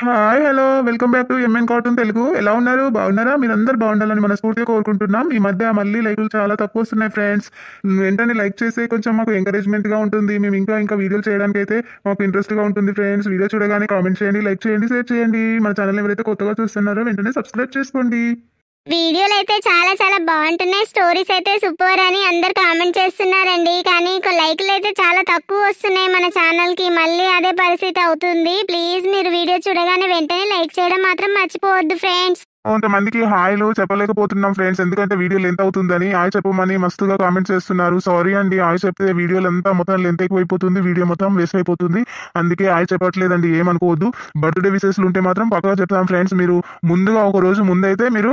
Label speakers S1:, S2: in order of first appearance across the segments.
S1: Hi hello welcome back to MN cartoon Telugu. ఎలా ఉన్నారు? బాగున్నారా? మీరందరూ బాగుండాలని మనస్ఫూర్తిగా కోరుకుంటున్నాం. ఈ మధ్య మళ్ళీ లైకులు చాలా తక్కువ వస్తున్నాయి ఫ్రెండ్స్. వెంటనే లైక్ చేస్తే కొంచెం మాకు ఎంకరేజ్మెంట్గా ఉంటుంది. మేము ఇంకా వీడియోలు చేయడానికి అయితే మాకు ఇంట్రెస్ట్గా ఉంటుంది ఫ్రెండ్స్. వీడియో చూడగానే కామెంట్ చేయండి, లైక్ చేయండి, షేర్ చేయండి. మన ఛానల్ ఎవరైతే కొత్తగా చూస్తున్నారో వెంటనే సబ్స్క్రైబ్ చేసుకోండి.
S2: వీడియోలు అయితే చాలా చాలా బాగుంటున్నాయి. స్టోరీస్ అయితే సూపర్ అని అందరు కామెంట్ చేస్తున్నారండి. కానీ లైక్లు అయితే చాలా తక్కువ వస్తున్నాయి మన ఛానల్ కి. మళ్ళీ అదే పరిస్థితి అవుతుంది. ప్లీజ్ మీరు వీడియో చూడగానే వెంటనే లైక్ చేయడం మాత్రం మర్చిపోవద్దు ఫ్రెండ్స్.
S1: కొంతమందికి హాయ్లు చెప్పలేకపోతున్నాం ఫ్రెండ్స్, ఎందుకంటే వీడియో లెంత్ అవుతుందని. హాయ్ చెప్పమని మస్తుగా కామెంట్ చేస్తున్నారు. సారీ అండి, హాయ్ చెప్తే వీడియోలు అంతా మొత్తం లెంత్ ఎక్కువైపోతుంది, వీడియో మొత్తం వేస్ట్ అయిపోతుంది. అందుకే హాయ్ చెప్పట్లేదండి, ఏమనుకోవద్దు. బర్త్డే విషెస్లు ఉంటే మాత్రం పక్కగా చెప్తాం ఫ్రెండ్స్. మీరు ముందుగా ఒక రోజు ముందైతే మీరు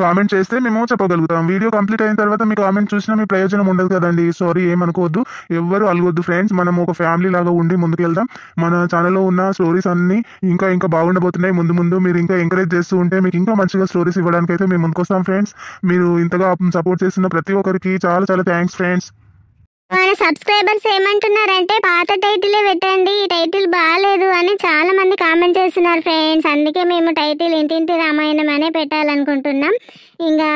S1: కామెంట్ చేస్తే మేము చెప్పగలుగుతాం. వీడియో కంప్లీట్ అయిన తర్వాత మీ కామెంట్ చూసినా మీ ప్రయోజనం ఉండదు కదండి. సారీ, ఏమనుకోవద్దు, ఎవ్వరు అలగొద్దు ఫ్రెండ్స్. మనం ఒక ఫ్యామిలీ లాగా ఉండి ముందుకెళ్దాం. మన ఛానల్లో ఉన్న స్టోరీస్ అన్ని ఇంకా బాగుండబోతున్నాయి. ముందు మీరు ఇంకా ఎంకరేజ్ చేస్తూ ఉంటే మీకు ఇంకా మంచిగా స్టోరీస్ ఇవ్వడానికి అయితే మేము ముందుకొస్తాం ఫ్రెండ్స్. మీరు ఇంతగా సపోర్ట్ చేస్తున్న ప్రతి ఒక్కరికి చాలా చాలా థ్యాంక్స్ ఫ్రెండ్స్.
S2: మన సబ్స్క్రైబర్స్ ఏమంటున్నారంటే పాత టైటిలే పెట్టండి, ఈ టైటిల్ బాగాలేదు అని చాలా మంది కామెంట్ చేస్తున్నారు ఫ్రెండ్స్. అందుకే మేము టైటిల్ ఇంటింటి రామాయణం అనే పెట్టాలనుకుంటున్నాం. ఇంకా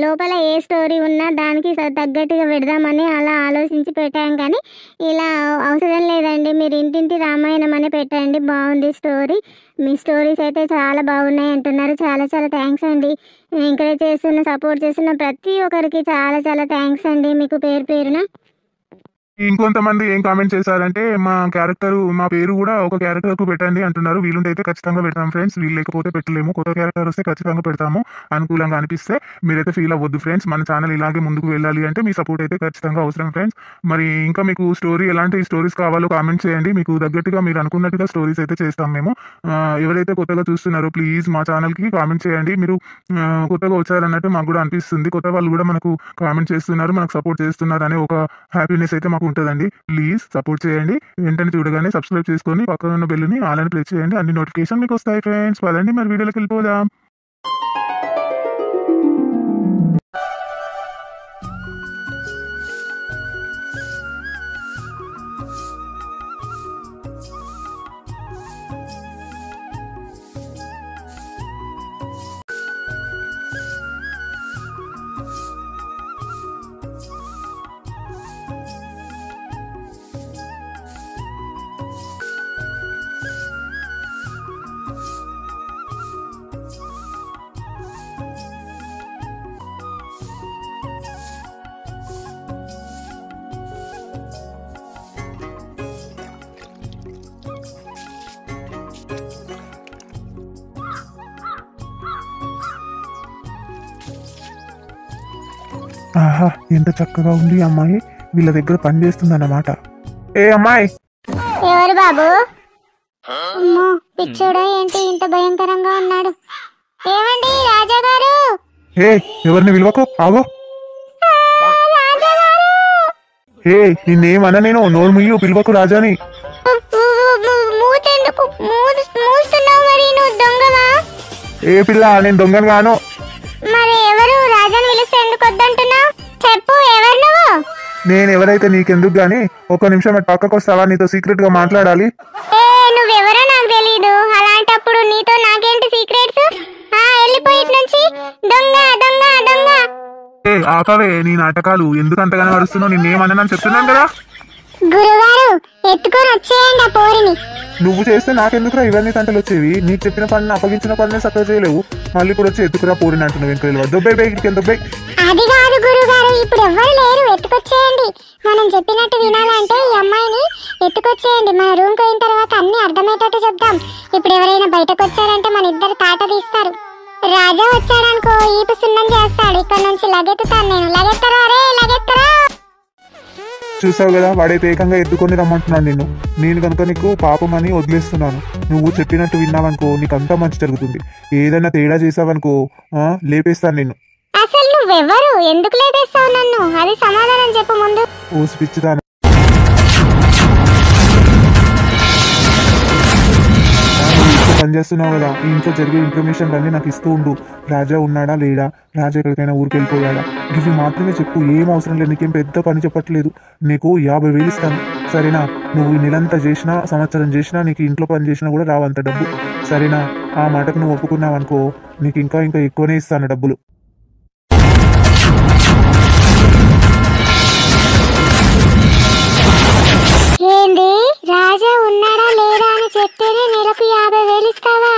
S2: లోపల ఏ స్టోరీ ఉన్నా దానికి తగ్గట్టుగా పెడదామని అలా ఆలోచించి పెట్టాం. కానీ ఇలా అవసరం లేదండి, మీరు ఇంటింటి రామాయణం అనే పెట్టండి, బాగుంది స్టోరీ. మీ స్టోరీస్ అయితే చాలా బాగున్నాయి అంటున్నారు. చాలా చాలా థ్యాంక్స్ అండి. ఎంకరేజ్ చేస్తున్న సపోర్ట్ చేస్తున్న ప్రతి ఒక్కరికి చాలా చాలా థ్యాంక్స్ అండి, మీకు పేరు పేరున.
S1: ఇంకొంతమంది ఏం కామెంట్ చేశారంటే మా పేరు కూడా ఒక క్యారెక్టర్ కు పెట్టండి అంటున్నారు. వీలుంటే అయితే ఖచ్చితంగా పెడతాం ఫ్రెండ్స్, వీలు లేకపోతే పెట్టలేము. కొత్త క్యారెక్టర్ వస్తే ఖచ్చితంగా పెడతాము, అనుకూలంగా అనిపిస్తే. మీరైతే ఫీల్ అవ్వద్దు ఫ్రెండ్స్. మన ఛానల్ ఇలాగే ముందుకు వెళ్ళాలి అంటే మీ సపోర్ట్ అయితే ఖచ్చితంగా అవసరం ఫ్రెండ్స్. మరి ఇంకా మీకు ఎలాంటి స్టోరీస్ కావాలో కామెంట్ చేయండి. మీకు తగ్గట్టుగా మీరు అనుకున్నట్టుగా స్టోరీస్ అయితే చేస్తాం మేము. ఎవరైతే కొత్తగా చూస్తున్నారో ప్లీజ్ మా ఛానల్ కి కామెంట్ చేయండి. మీరు కొత్తగా వచ్చారన్నట్టు మాకు కూడా అనిపిస్తుంది. కొత్త వాళ్ళు కూడా మనకు కామెంట్ చేస్తున్నారు, మనకు సపోర్ట్ చేస్తున్నారు అనే ఒక హ్యాపీనెస్ అయితే మాకు ఉంటుందండి. ప్లీజ్ సపోర్ట్ చేయండి. వెంటనే చూడగానే సబ్స్క్రైబ్ చేసుకొని పక్కన ఉన్న బెల్ని ఆల్ అని ప్రెస్ చేయండి. అన్ని నోటిఫికేషన్ మీకు వస్తాయి ఫ్రెండ్స్. పదండి మరి వీడియోలోకి వెళ్ళిపోదాం. ఆహా, ఎంత చక్కగా ఉంది ఈ అమ్మాయి. వీళ్ళ దగ్గర పని చేస్తుంది అన్నమాట. ఏ అమ్మాయి!
S2: ఎవరు బాబు? అమ్మో, పిచ్చోడా ఏంటి ఇంత భయంకరంగా ఉన్నాడు? ఏమండి రాజా గారు?
S1: ఏ ఎవరిని విలువకు ఆగో. ఏ నిన్నేమన్నా నేను నోరు ముయ్యు, పిలువకు రాజాని.
S2: మూతెందుకు మూస్తున్నావు? మరి నువ్వు దొంగవా?
S1: ఏ పిల్ల, నేను దొంగను గాను.
S2: మరి ఎవరు? రాజాని పిలిస్తే ఎందుకు వద్దంటున్నావు? చెప్పు, ఎవరు నువ్వు?
S1: నేను ఎవరైతే నీకెందుకు గాని, ఒక నిమిషం పక్కకు వస్తావా? నీతో సీక్రెట్ గా మాట్లాడాలి.
S2: ఏ నువ్వెవరో నాకు తెలీదు. అలాంటప్పుడు నీతో నాకేంటి సీక్రెట్స్? వెళ్ళిపోయి ఇటు నుంచి. దొంగ దొంగ దొంగ.
S1: ఏ ఆపవే నీ నాటకాలు. ఎందుకు అంతగానే నడుస్తున్నావు? నిన్నేమన్నాను చెప్తున్నాను కదా.
S2: గురుగారు, ఎత్తుకొని వచ్చేయండి ఆ పోరిని.
S1: నువ్వు చేస్తే నాకెందుకురా ఇవన్నీ తంటలు వచ్చేవి? నీకు చెప్పిన పనిని అప్పగించిన పనిని చక్కగా చేయలేవు. మళ్ళీ ఇప్పుడు వచ్చి ఎత్తుకురా పోరిని అంటున్నావు. ఇంకా దొబ్బై ఇక్కడికి దొబ్బై.
S2: అది కాదు గురుగారు, ఇప్పుడు ఎవ్వరు లేరు, ఎత్తుకొచ్చేయండి. మనం చెప్పినట్టు వినాలంటే ఈ అమ్మాయిని ఎత్తుకొచ్చేయండి. మన రూమ్ పోయిన తర్వాత అన్ని అర్థమయ్యేటట్టు చెప్దాం. ఇప్పుడు ఎవరైనా బయటకు వచ్చారంటే మన ఇద్దరు తాట తీస్తారు. రాజా వచ్చాడనుకో ఈపు సున్నం చేస్తాడు. ఇక్కడ నుంచి లగెత్తుతాను నేను. లగెత్తరా రే, లగెత్తరా.
S1: చూసావు కదా, వాడైతే ఏకంగా ఎత్తుకొని రమ్మంటున్నాను నిన్ను. నేను కనుక నీకు పాపం అని వదిలేస్తున్నాను. నువ్వు చెప్పినట్టు విన్నావనుకో నీకు అంతా మంచి జరుగుతుంది. ఏదైనా తేడా చేసావనుకో లేపేస్తాను నిన్ను.
S2: అసలు నువ్వెవరు? ఎందుకు లేపేస్తావు నన్ను? అది సమాధానం చెప్పు ముందు.
S1: ఓ పిచ్చిదాన, పనిచేస్తున్నావు కదా, ఈ ఇంట్లో జరిగే ఇన్ఫర్మేషన్ అన్నీ నాకు ఇస్తూ ఉండు. రాజా ఉన్నాడా లేడా, రాజా ఎక్కడికైనా ఊరికి వెళ్ళిపోయాడా, ఇవి మాత్రమే చెప్పు. ఏం అవసరం లేదు, నీకేం పెద్ద పని చెప్పట్లేదు. నీకు 50,000 ఇస్తాను సరేనా. నువ్వు ఈ నెలంతా చేసినా, సంవత్సరం చేసినా, నీకు ఇంట్లో పని చేసినా కూడా రావంత డబ్బు సరేనా. ఆ మాటకు నువ్వు ఒప్పుకున్నావు అనుకో, నీకు ఇంకా ఇంకా ఎక్కువనే ఇస్తాను డబ్బులు.
S2: ఏంది రాజా ఉన్నాడా లేడా అని చెప్తేనే నెలకు 50,000 ఇస్తావా?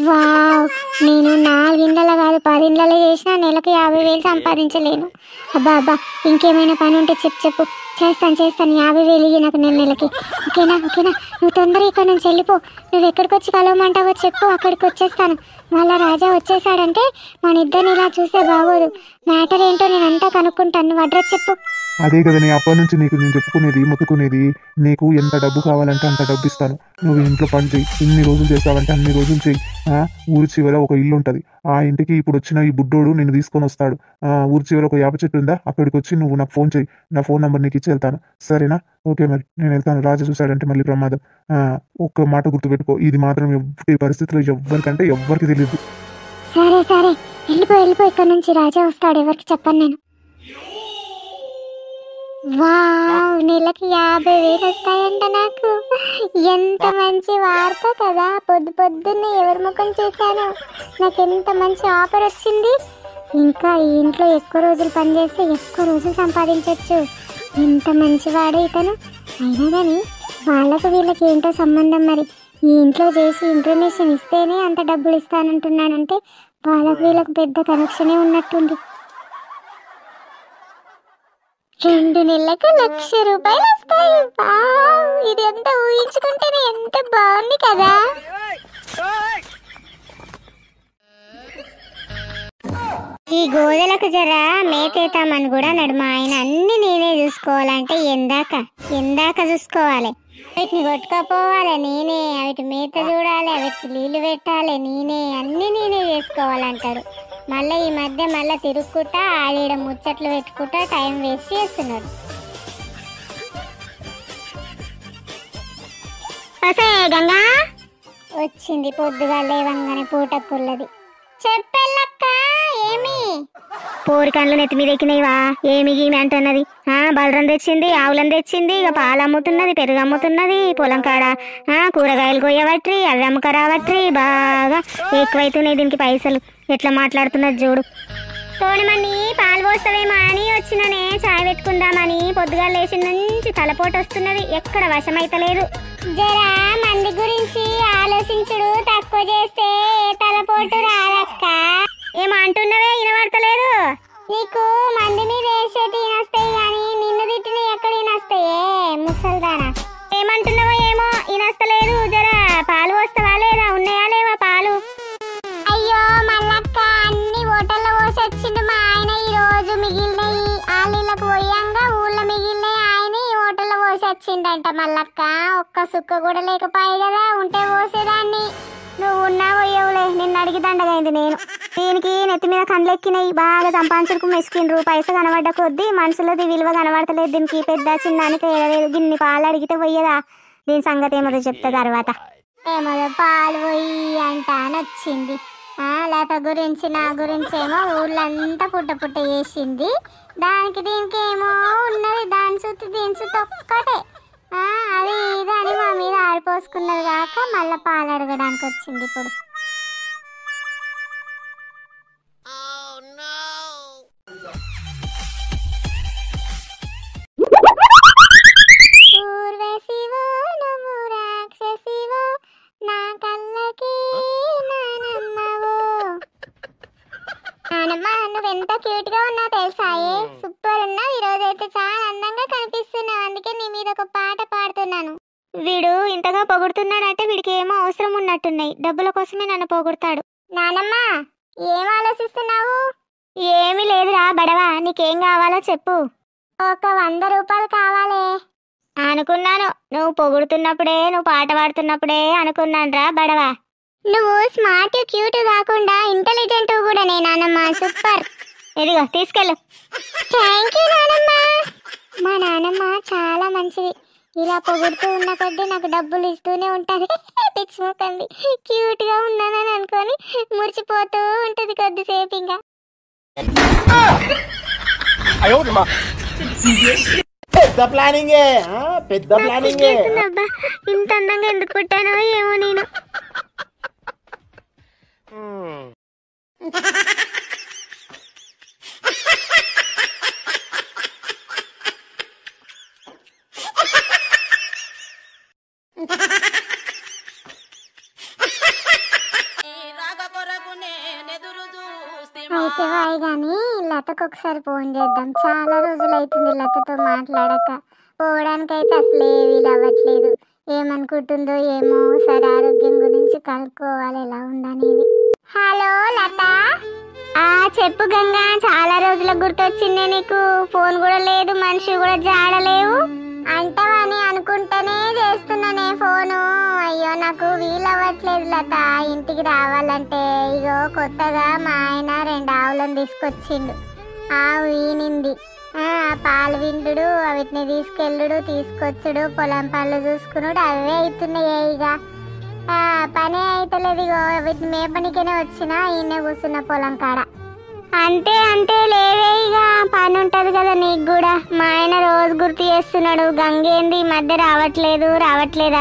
S2: వావ్, నేను 4 ఇండ్ల కాదు 10 ఇండ్లలో చేసినా నెలకు 50,000 సంపాదించలేను. అబ్బా అబ్బా, ఇంకేమైనా పని ఉంటే చెప్పు, చేస్తాను 50,000 ఇయ్యి నాకు నెలకి. ఓకేనా ఓకేనా, నువ్వు తొందరగా ఇక్కడ నుంచి వెళ్ళిపో. నువ్వు ఎక్కడికి వచ్చి కలవమంటావో చెప్పు, అక్కడికి వచ్చేస్తాను. మళ్ళా రాజా వచ్చేసాడంటే మన ఇద్దరిని ఇలా చూస్తే బాగోదు. మ్యాటర్ ఏంటో నేను అంతా కనుక్కుంటాను, నువ్వు అడ్రస్ చెప్పు.
S1: అదే కదా నీ అప్పటి నుంచి నీకు నేను చెప్పుకునేది మొత్తుకునేది. నీకు ఎంత డబ్బు కావాలంటే అంత డబ్బు ఇస్తాను. నువ్వు ఇంట్లో పని చేయి, ఇన్ని రోజులు చేస్తావంటే అన్ని రోజులు చేయి. ఊరి చివర ఒక ఇల్లు ఉంటుంది, ఆ ఇంటికి ఇప్పుడు వచ్చిన ఈ బుడ్డోడు నిన్ను తీసుకొని వస్తాడు. ఊరి చివర ఒక యాప చెట్టు ఉందా, అక్కడికి వచ్చి నువ్వు నాకు ఫోన్ చేయి. నా ఫోన్ నెంబర్ నీకు ఇచ్చి వెళ్తాను సరేనా. ఓకే మరి నేను వెళ్తాను. రాజా చూశాడంటే మళ్ళీ ప్రమాదం. ఒక్క మాట గుర్తుపెట్టుకో, ఇది మాత్రం ఎవ్వరి పరిస్థితిలో ఎవ్వరికంటే ఎవ్వరికి తెలియదు.
S2: సరే సరే, వెళ్ళిపో ఇక్కడ నుంచి. రాజా వస్తాడు, ఎవరికి చెప్పను నేను. వావ్, నెలకి 50,000 వస్తాయంట నాకు. ఎంత మంచి వార్త కదా. పొద్దున్నే ఎవరి ముఖం చూశాను, నాకు ఎంత మంచి ఆఫర్ వచ్చింది. ఇంకా ఈ ఇంట్లో ఎక్కువ రోజులు పనిచేస్తే ఎక్కువ రోజులు సంపాదించవచ్చు. ఎంత మంచివాడే ఇతను. అయినా కానీ వాళ్ళకు వీళ్ళకి ఏంటో సంబంధం. మరి ఈ ఇంట్లో చేసి ఇన్ఫర్మేషన్ ఇస్తేనే అంత డబ్బులు ఇస్తానంటున్నానంటే వాళ్ళకు వీళ్ళకు పెద్ద కనెక్షనే ఉన్నట్టుంది. 2 నెలలకు 1,00,000 రూపాయలు వస్తాయి. ఇది ఎంత ఊహించుకుంటేనే ఎంత బాగుంది కదా. ఈ గోదలకు జర మేతేతామని కూడా నడుమ ఆయన అన్ని నేనే చూసుకోవాలంటే ఎందాక చూసుకోవాలి. వీటిని కొట్టుకపోవాలి నేనే, వీటి మేత చూడాలి, వీటికి నీళ్లు పెట్టాలి నేనే, అన్ని నేనే చేసుకోవాలంటాడు. మళ్ళీ ఈ మధ్య మళ్ళీ తిరుక్కుంటా ఆడ ముచ్చట్లు పెట్టుకుంటా టైం వేస్ట్ చేస్తున్నాడు. గంగా వచ్చింది పొద్దుగా లేవంగానే పూటకుల్లది. చెప్పెళ్ళక్క, ఏమి పోరి కళ్ళు నెత్తి మీద ఎక్కినవా? ఏమి గీమి అంటున్నది. బలరం తెచ్చింది, ఆవులను తెచ్చింది, ఇక పాలు అమ్ముతున్నది, పెరుగు అమ్ముతున్నది, పొలం కాడ కూరగాయలు కొయ్యవట్రి, అవి అమ్మకరావట్రి. బాగా ఎక్కువైతున్నాయి దీనికి పైసలు. ఎట్లా మాట్లాడుతున్నది చూడు. తోడమని పాలు పోస్తావేమో అని వచ్చిననే, చాయ్ పెట్టుకుందామని. పొద్దుగా లేచి నుంచి తలపోటు వస్తున్నది, ఎక్కడ వశమైతలేదు. జరా మంది గురించి ఆలోచించుడు తక్కువ చేస్తే తలపోటు రాదక్క. ఏమో అంటున్నవే, వినబడతలేదు. నీకు మంది మీద వేసేటి వినొస్తాయి కానీ నిన్ను తిట్టిన ఎక్కడ వినొస్తాయే ముసల్దానా. ఏమంటున్నావో ఏమో వినొస్తలేదు. జరా పాలు పోస్తావా లేదా, ఉన్నాయా లేవా పాలు? అయ్యో మల్లక్క, అన్ని హోటల్లో పోసి వచ్చిండు మా ఆయన. ఈ రోజు మిగిలినయి ఆలీలకు పోయాంగా ఊళ్ళో మిగిలినయి ఆయన ఈ హోటల్లో పోసి వచ్చిండంట. మల్లక్క ఒక్క సుక్క కూడా లేకపోయి కదా, ఉంటే పోసేదాన్ని. నువ్వు ఉన్నావు పోయేవులే, నిన్ను అడిగి దండగైంది నేను. దీనికి నెత్తి మీద కండ్లెక్కినాయి, బాగా సంపాదించుకు మెసుకిండ్రు. పైసలు కనబడ్డ కొద్దీ మనుషులది విలువ కనబడతలేదు. దీనికి పెద్ద చిన్నానికి ఏడలేదు. గిన్ని పాలు అడిగితే పోయేదా? దీని సంగతి ఏమో చెప్తా తర్వాత. ఏమో పాలు పోయి అంట అని వచ్చింది. లత గురించి నా గురించి ఏమో ఊళ్ళంతా పుట్ట చేసింది. దానికి దీనికి ఏమో ఉన్నది, దాని చుట్టూ దీని చుట్టూ ఒక్కటే అది ఇది అని మా మీద ఆడిపోసుకున్నది కాక మళ్ళీ పాలు అడగడానికి వచ్చింది ఇప్పుడు. నువ్వెంత క్యూట్ గా ఉన్నావు తెలుసాయే, సూపర్ ఉన్నావు. ఈ రోజు అయితే చాలా అందంగా కనిపిస్తున్నావు, అందుకే నీ మీద ఒక పాట పాడుతున్నాను. వీడు ఇంతగా పొగుడుతున్నాడంటే వీడికి ఏమో అవసరం ఉన్నట్టున్నాయి. డబ్బుల కోసమే నన్ను పొగుడతాడు. నానమ్మ, ఏం ఆలోచిస్తున్నావు? ఏమీ లేదురా బడవా, నీకేం కావాలో చెప్పు. ఒక 100 రూపాయలు కావాలే. అనుకున్నాను, నువ్వు పొగుడుతున్నప్పుడే, నువ్వు పాట పాడుతున్నప్పుడే అనుకున్నాను రా బడవా. నువ్వు స్మార్ట్ క్యూట్ కాకుండా ఇంటెలిజెంట్ కూడా నానమ్మ, సూపర్. ఇదిగో తీసుకెళ్ళు. థ్యాంక్ యూ నానమ్మ. మా నానమ్మ చాలా మంచిది, ఇలా పొగుడుతూ ఉన్న కొద్దీ నాకు డబ్బులు ఇస్తూనే ఉంటుంది. పిచ్చిముఖంది క్యూట్ గా ఉన్నానని అనుకొని మురిచిపోతూ ఉంటది కొద్దిసేపు ఇంకా.
S3: పెద్ద ప్లానింగ్ పెద్ద ప్లానింగ్.
S2: అబ్బా ఇంత అందంగా ఎందుకు పుట్టానో ఏమో నేను. అయితే వాయి గాని లతకు ఒకసారి ఫోన్ చేద్దాం. చాలా రోజులు అవుతుంది లతతో మాట్లాడక. పోవడానికి అయితే అసలు ఏ వీలు అవ్వట్లేదు. ఏమనుకుంటుందో ఏమో. సరే ఆరోగ్యం గురించి కనుక్కోవాలి ఎలా ఉందనేది. హలో లత. చెప్పు గంగా. చాలా రోజులకు గుర్తొచ్చిందే నీకు. ఫోన్ కూడా లేదు, మనిషి కూడా జాడలేవు. అంటావని అనుకుంటేనే చేస్తున్నానే ఫోను. అయ్యో నాకు వీలవ్వట్లేదు లత. ఇంటికి రావాలంటే ఇగో కొత్తగా మా ఆయన 2 ఆవులను తీసుకొచ్చిండు. ఆవు ఈనింది. పాలు విండు, వీటిని తీసుకెళ్ళుడు తీసుకొచ్చుడు, పొలం పనులు చూసుకున్నాడు, అవే అవుతున్నాయి. ఇక పని అయితలేదు. ఇగో వీటిని మేపనికనే వచ్చిన ఈయనే కూర్చున్న పొలం కాడ. అంతే అంతే లేవే. ఇక పని ఉంటది కదా నీకు కూడా. మా ఆయన రోజు గుర్తు చేస్తున్నాడు, గంగేంది ఈ మధ్య రావట్లేదు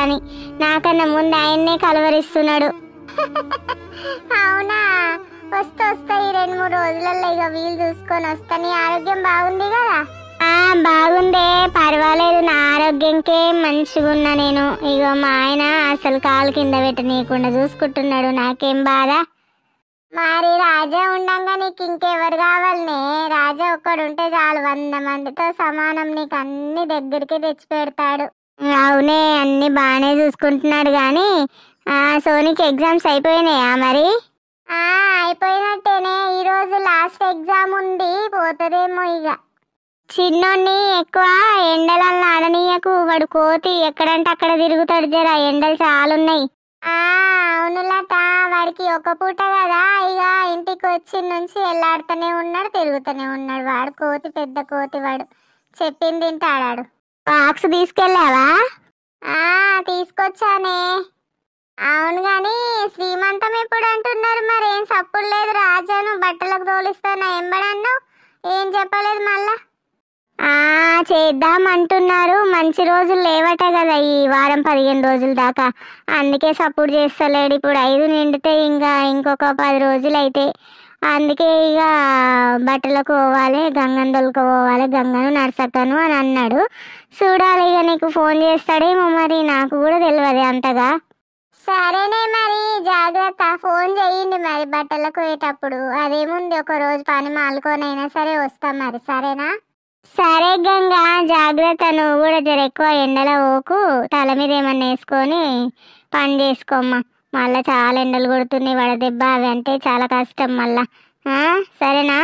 S2: అని. నాకన్నా ముందు ఆయన్నే కలవరిస్తున్నాడు. అవునా? వస్తా ఈ 2-3 రోజులలో ఇక వీలు చూసుకొని వస్తా. నీ ఆరోగ్యం బాగుంది కదా? బాగుందే, పర్వాలేదు. నా ఆరోగ్యంకే మంచిగా ఉన్నా నేను. ఇక మా ఆయన అసలు కాలు కింద పెట్టనీయకుండా చూసుకుంటున్నాడు. నాకేం బాధ. మరి రాజా ఉండంగా నీకు ఇంకెవరు కావాలనే? రాజా ఒక్కడుంటే చాలు, 100 మందితో సమానం. నీకు అన్ని దగ్గరికి తెచ్చి పెడతాడు. అవునే, అన్ని బాగానే చూసుకుంటున్నాడు. కానీ సోనీకి ఎగ్జామ్స్ అయిపోయినాయా మరి? అయిపోయినట్టేనే. ఈరోజు లాస్ట్ ఎగ్జామ్ ఉంది, పోతుందేమో. ఇక చిన్నోన్ని ఎక్కువ ఎండలను ఆడనీయకు. వాడు కోతి ఎక్కడంటే అక్కడ తిరుగుతాడు. జరా ఎండలు చాలా ఉన్నాయి. అవును లత, వాడికి ఒక పూట కదా. ఇక ఇంటికి వచ్చి నుంచి వెళ్ళాడుతూనే ఉన్నాడు, తిరుగుతూనే ఉన్నాడు. వాడు కోతి, పెద్ద కోతి. వాడు చెప్పింది తింటాడాడు. బాక్స్ తీసుకెళ్ళావా? తీసుకొచ్చానే. అవును గాని శ్రీమంతం ఎప్పుడు అంటున్నారు? మరి ఏం సప్పుడు లేదు. రాజాను బట్టలకు తోలిస్తానా ఎంబడన్ను ఏం చెప్పలేదు మళ్ళా. చేద్దాం అంటున్నారు. మంచి రోజులు లేవట కదా ఈ వారం 15 రోజుల దాకా. అందుకే సపోర్ట్ చేస్తలేడు. ఇప్పుడు 5 నిండితే ఇంకొక 10 రోజులు అయితే. అందుకే ఇక బట్టలకు పోవాలి, గంగను దొలుకోవాలి, గంగను నర్సక్కను అని అన్నాడు. చూడాలి ఇక నీకు ఫోన్ చేస్తాడేమో మరి. నాకు కూడా తెలియదు అంతగా. సరేనే మరి, జాగ్రత్త. ఫోన్ చెయ్యండి మరి బట్టలకు పోయేటప్పుడు. అదేముంది, ఒక రోజు పని మాలుకోనైనా సరే వస్తాం మరి. సరేనా? సరే గంగా, జాగ్రత్త. నువ్వు కూడా జర ఎక్కువ ఎండలో పోకు. తల మీద ఏమన్నా వేసుకొని పని చేసుకోమ్మా. మళ్ళా చాలా ఎండలు కొడుతున్నాయి. వడదెబ్బ అవి అంటే చాలా కష్టం మళ్ళా. సరేనా?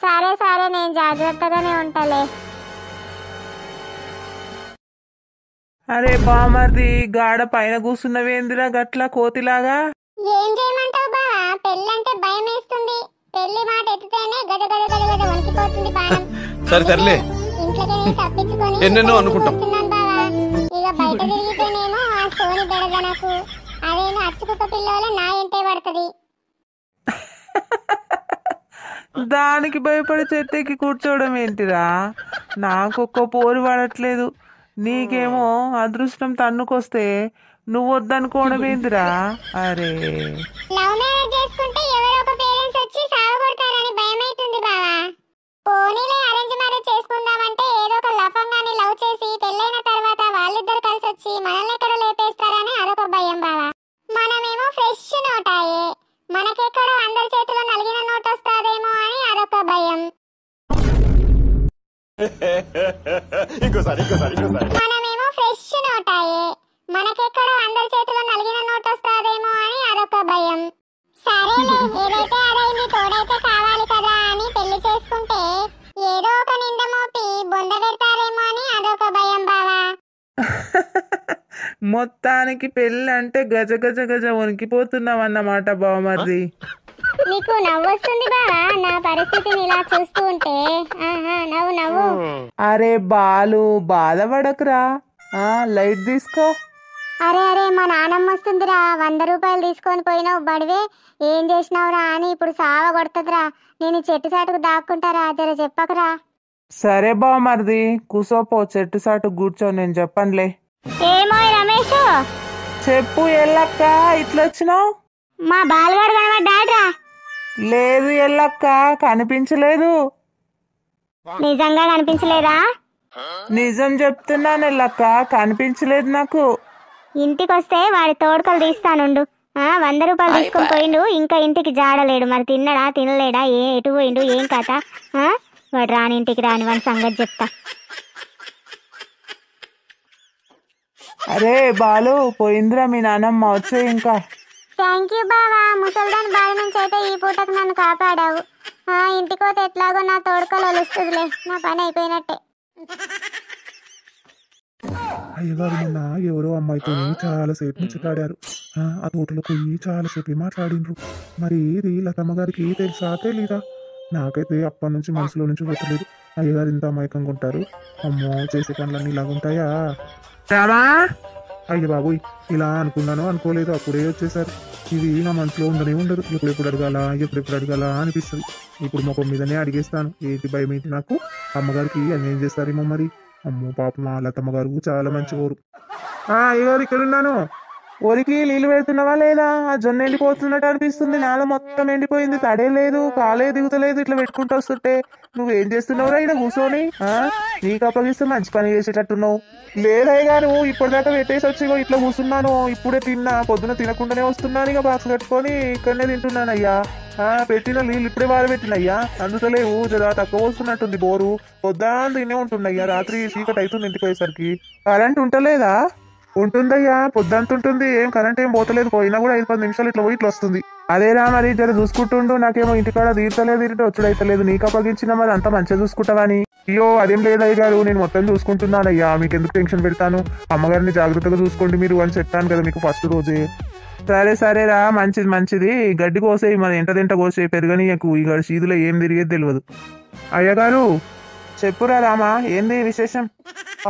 S2: సరే నేను జాగ్రత్తగానే ఉంటాలే.
S4: అరే బామర్ది, గాడ పైన కూర్చున్నవేందిరా గట్ల కోతిలాగా?
S2: ఏం చేయమంటావు బా? పెళ్ళంటే భయం వేస్తుంది. పెళ్లి మాట ఎత్తితేనే గజ గజ గజ గజ వణికిపోతుంది బాణం.
S3: సర్లే
S2: ఇంట్లోకి తప్పించుకొని
S3: ఎన్నెన్నో అనుకుంటాం.
S2: ఇక బయట తిరిగితేనేమో ఆ సోని బెడద నాకు. అదేమో అచ్చుకుక్క పిల్లల నా ఇంటే పడుతుంది.
S4: దానికి భయపడి చెట్టెక్కి కూర్చోవడం ఏంటిరా? నాకొక్క పోరు పడట్లేదు. నీకేమో అదృష్టం తన్నుకొస్తే నువ్వు వద్దనుకోవడం ఏందిరా? అరే
S2: లవ్ మ్యారేజ్ చేసుకుంటే ఎవరో ఒక పేరెంట్స్ వచ్చి సాగొడతారని భయం అవుతుంది బావా. పోనీలే, అరేంజ్ మ్యారేజ్ చేసుకుందామంటే ఏదో ఒక లఫంగాని లవ్ చేసి పెళ్ళైన తర్వాత వాళ్ళిద్దరు కలిసి వచ్చి మనల్ని ఎక్కడ లేపేస్తారని అదొక భయం బావా. మనమేమో ఫ్రెష్ నోటాయే, మనకెక్కడ అందరి చేతిలో నలిగిన నోట్ వస్తాదేమో అని అదొక భయం. మనమేమో ఫ్రెష్ నోటాయే, మనకెక్కడ అందరి చేతిలో నలిగిన నోట్ వస్తాదేమో అని అదొక భయం. సరేలే, ఏదైతే అదైంది, తోడైతే కావాలి కదా అని పెళ్లి చేసుకుంటే ఏదో ఒక నింద మోపి బొంద పెడతారేమో అని అదొక భయం బావా.
S4: మొత్తానికి పెళ్ళి అంటే గజ గజ గజ వణికిపోతున్నావు అన్నమాట బావమర్ది.
S2: నీకు నవ్వొస్తుంది బావా నా పరిస్థితిని ఇలా చూస్తూ ఉంటే? నవ్వు.
S4: అరే బాలు, బాధపడకురా. లైట్ తీసుకో.
S2: అరే అరే మా నాన్నమ్మ వస్తుందిరా, 100 రూపాయలు తీసుకొని పోయినావు బడివే, ఏం చేసినావురా అని ఇప్పుడు సావ కొడుతుందిరా. నేను ఈ చెట్టు చాటుకు దాక్కుంటారా, జర చెప్పకరా.
S4: సరే బామర్ది, కూసోపో, చెట్టు సాటు కూర్చో, నేను చెప్పనులే.
S2: ఏమో రమేష్,
S4: చెప్పు ఎల్లక్క, ఇట్లొచ్చినావు?
S2: మా బాలుగాడు కనబడ్డాడ్రా.
S4: లేదు ఎల్లక్క, కనిపించలేదు.
S2: నిజంగా కనిపించలేదా?
S4: నిజం చెప్తున్నాను ఎల్లక్క, కనిపించలేదు నాకు.
S2: ఇంటికి వస్తే వాడి తోడుకలు తీస్తానుండు. 100 రూపాయలు తీసుకొని పోయిండు, ఇంకా ఇంటికి జాడలేడు. మరి తిన్నడా తినలేడా, ఎటు పోయిండు, ఏం కథ? వాడు రాని ఇంటికి రాని వాడి సంగతి చెప్తా.
S4: అరే బాలు, పోయిందిరా మీ నానమ్మ, వచ్చే ఇంకా.
S2: థ్యాంక్ యూ బావా, ముసల్దాన్ బావి నుంచి అయితే ఈ పూటకు నన్ను కాపాడావు. ఇంటికి పోతే ఎట్లాగో నా తోడుకలు వలుస్తుందిలే, నా పని అయిపోయినట్టే.
S1: అయ్యగారు మొన్న ఎవరో అమ్మాయితో చాలాసేపు ముచ్చటాడారు. ఆ తోటలో పోయి చాలాసేపు మాట్లాడిండ్రు. మరి ఇది లతమ్మ గారికి తెలుసా తెలీదా? నాకైతే అప్పటి నుంచి మనసులో నుంచి పోతలేదు. అయ్యగారు ఇంత అమాయకంగా ఉంటారు. అమ్మో, చేసే పనులన్నీ ఇలాగుంటాయా?
S4: రామా,
S1: అయ్య బాబోయ్, ఇలా అనుకున్నానో అనుకోలేదు, అప్పుడే వచ్చేసారు. ఇది నా మనసులో ఉండనే ఉండదు. ఎప్పుడెప్పుడు అడగాల అనిపిస్తుంది. ఇప్పుడు ముఖం మీదనే అడిగేస్తాను. ఏంటి భయం ఏంటి నాకు? అమ్మగారికి అన్యాయం చేస్తారేమో మరి. అమ్మో పాపం, మా లతమ్మ గారు చాలా మంచివారు. అయ్యగారు ఇక్కడున్నాను.
S4: ఊరికి నీళ్ళు పెడుతున్నావా లేదా? ఆ జొన్న ఎండిపోతున్నట్టు అనిపిస్తుంది, నేల మొత్తం ఎండిపోయింది, తడే లేదు, కాలే దిగుతలేదు. ఇట్లా పెట్టుకుంటూ వస్తుంటే నువ్వేం చేస్తున్నావురా ఇక్కడ కూర్చొని? నీకు అప్పగిస్తే మంచి పని చేసేటట్టున్నావు. లేదయ్య గారు, ఇప్పటిదాకా పెట్టేసి వచ్చి ఇట్లా కూర్చున్నాను. ఇప్పుడే తిన్నా, పొద్దున తినకుండానే వస్తున్నాను. ఇక బాక్స్ కట్టుకొని ఇక్కడనే తింటున్నాను అయ్యా. పెట్టిన నీళ్ళు ఇప్పుడే వారబెట్టినయ్యా, అందుతలేవు, జరా తక్కువ వస్తున్నట్టుంది బోరు. పొద్దున తినే ఉంటుందయ్యా, రాత్రి చీకటి అవుతుంది ఇంటికి పోయేసరికి. కరెంట్ ఉంటలేదా?
S1: ఉంటుందయ్యా, పొద్దంత ఉంటుంది. ఏం కరెంట్ ఏం పోతలేదు, పోయినా కూడా 5-10 నిమిషాలు ఇట్లా పోయి ఇట్లా వస్తుంది.
S4: అదేరా, మరి జర చూసుకుంటుండు. నాకేమో ఇంటికాడ తీర్చలేదు, ఇటు వచ్చుడైతలేదు. నీకు అప్పగించిన మరి అంత మంచిగా చూసుకుంటావని.
S1: అయ్యో అదేం లేదయ్య గారు, నేను మొత్తం చూసుకుంటున్నానయ్యా. మీకు ఎందుకు టెన్షన్ పెడతాను? అమ్మగారిని జాగ్రత్తగా చూసుకోండి మీరు అని చెప్పాను కదా మీకు ఫస్ట్ రోజే.
S4: సరేరా, మంచిది. గడ్డి కోసేయి, మరి ఎంట కోసేయి, పెరగనీయకు. ఇక సీదులో ఏం తిరిగేది తెలియదు.
S1: అయ్యగారు
S4: చెప్పురా రామా, ఏంది విశేషం?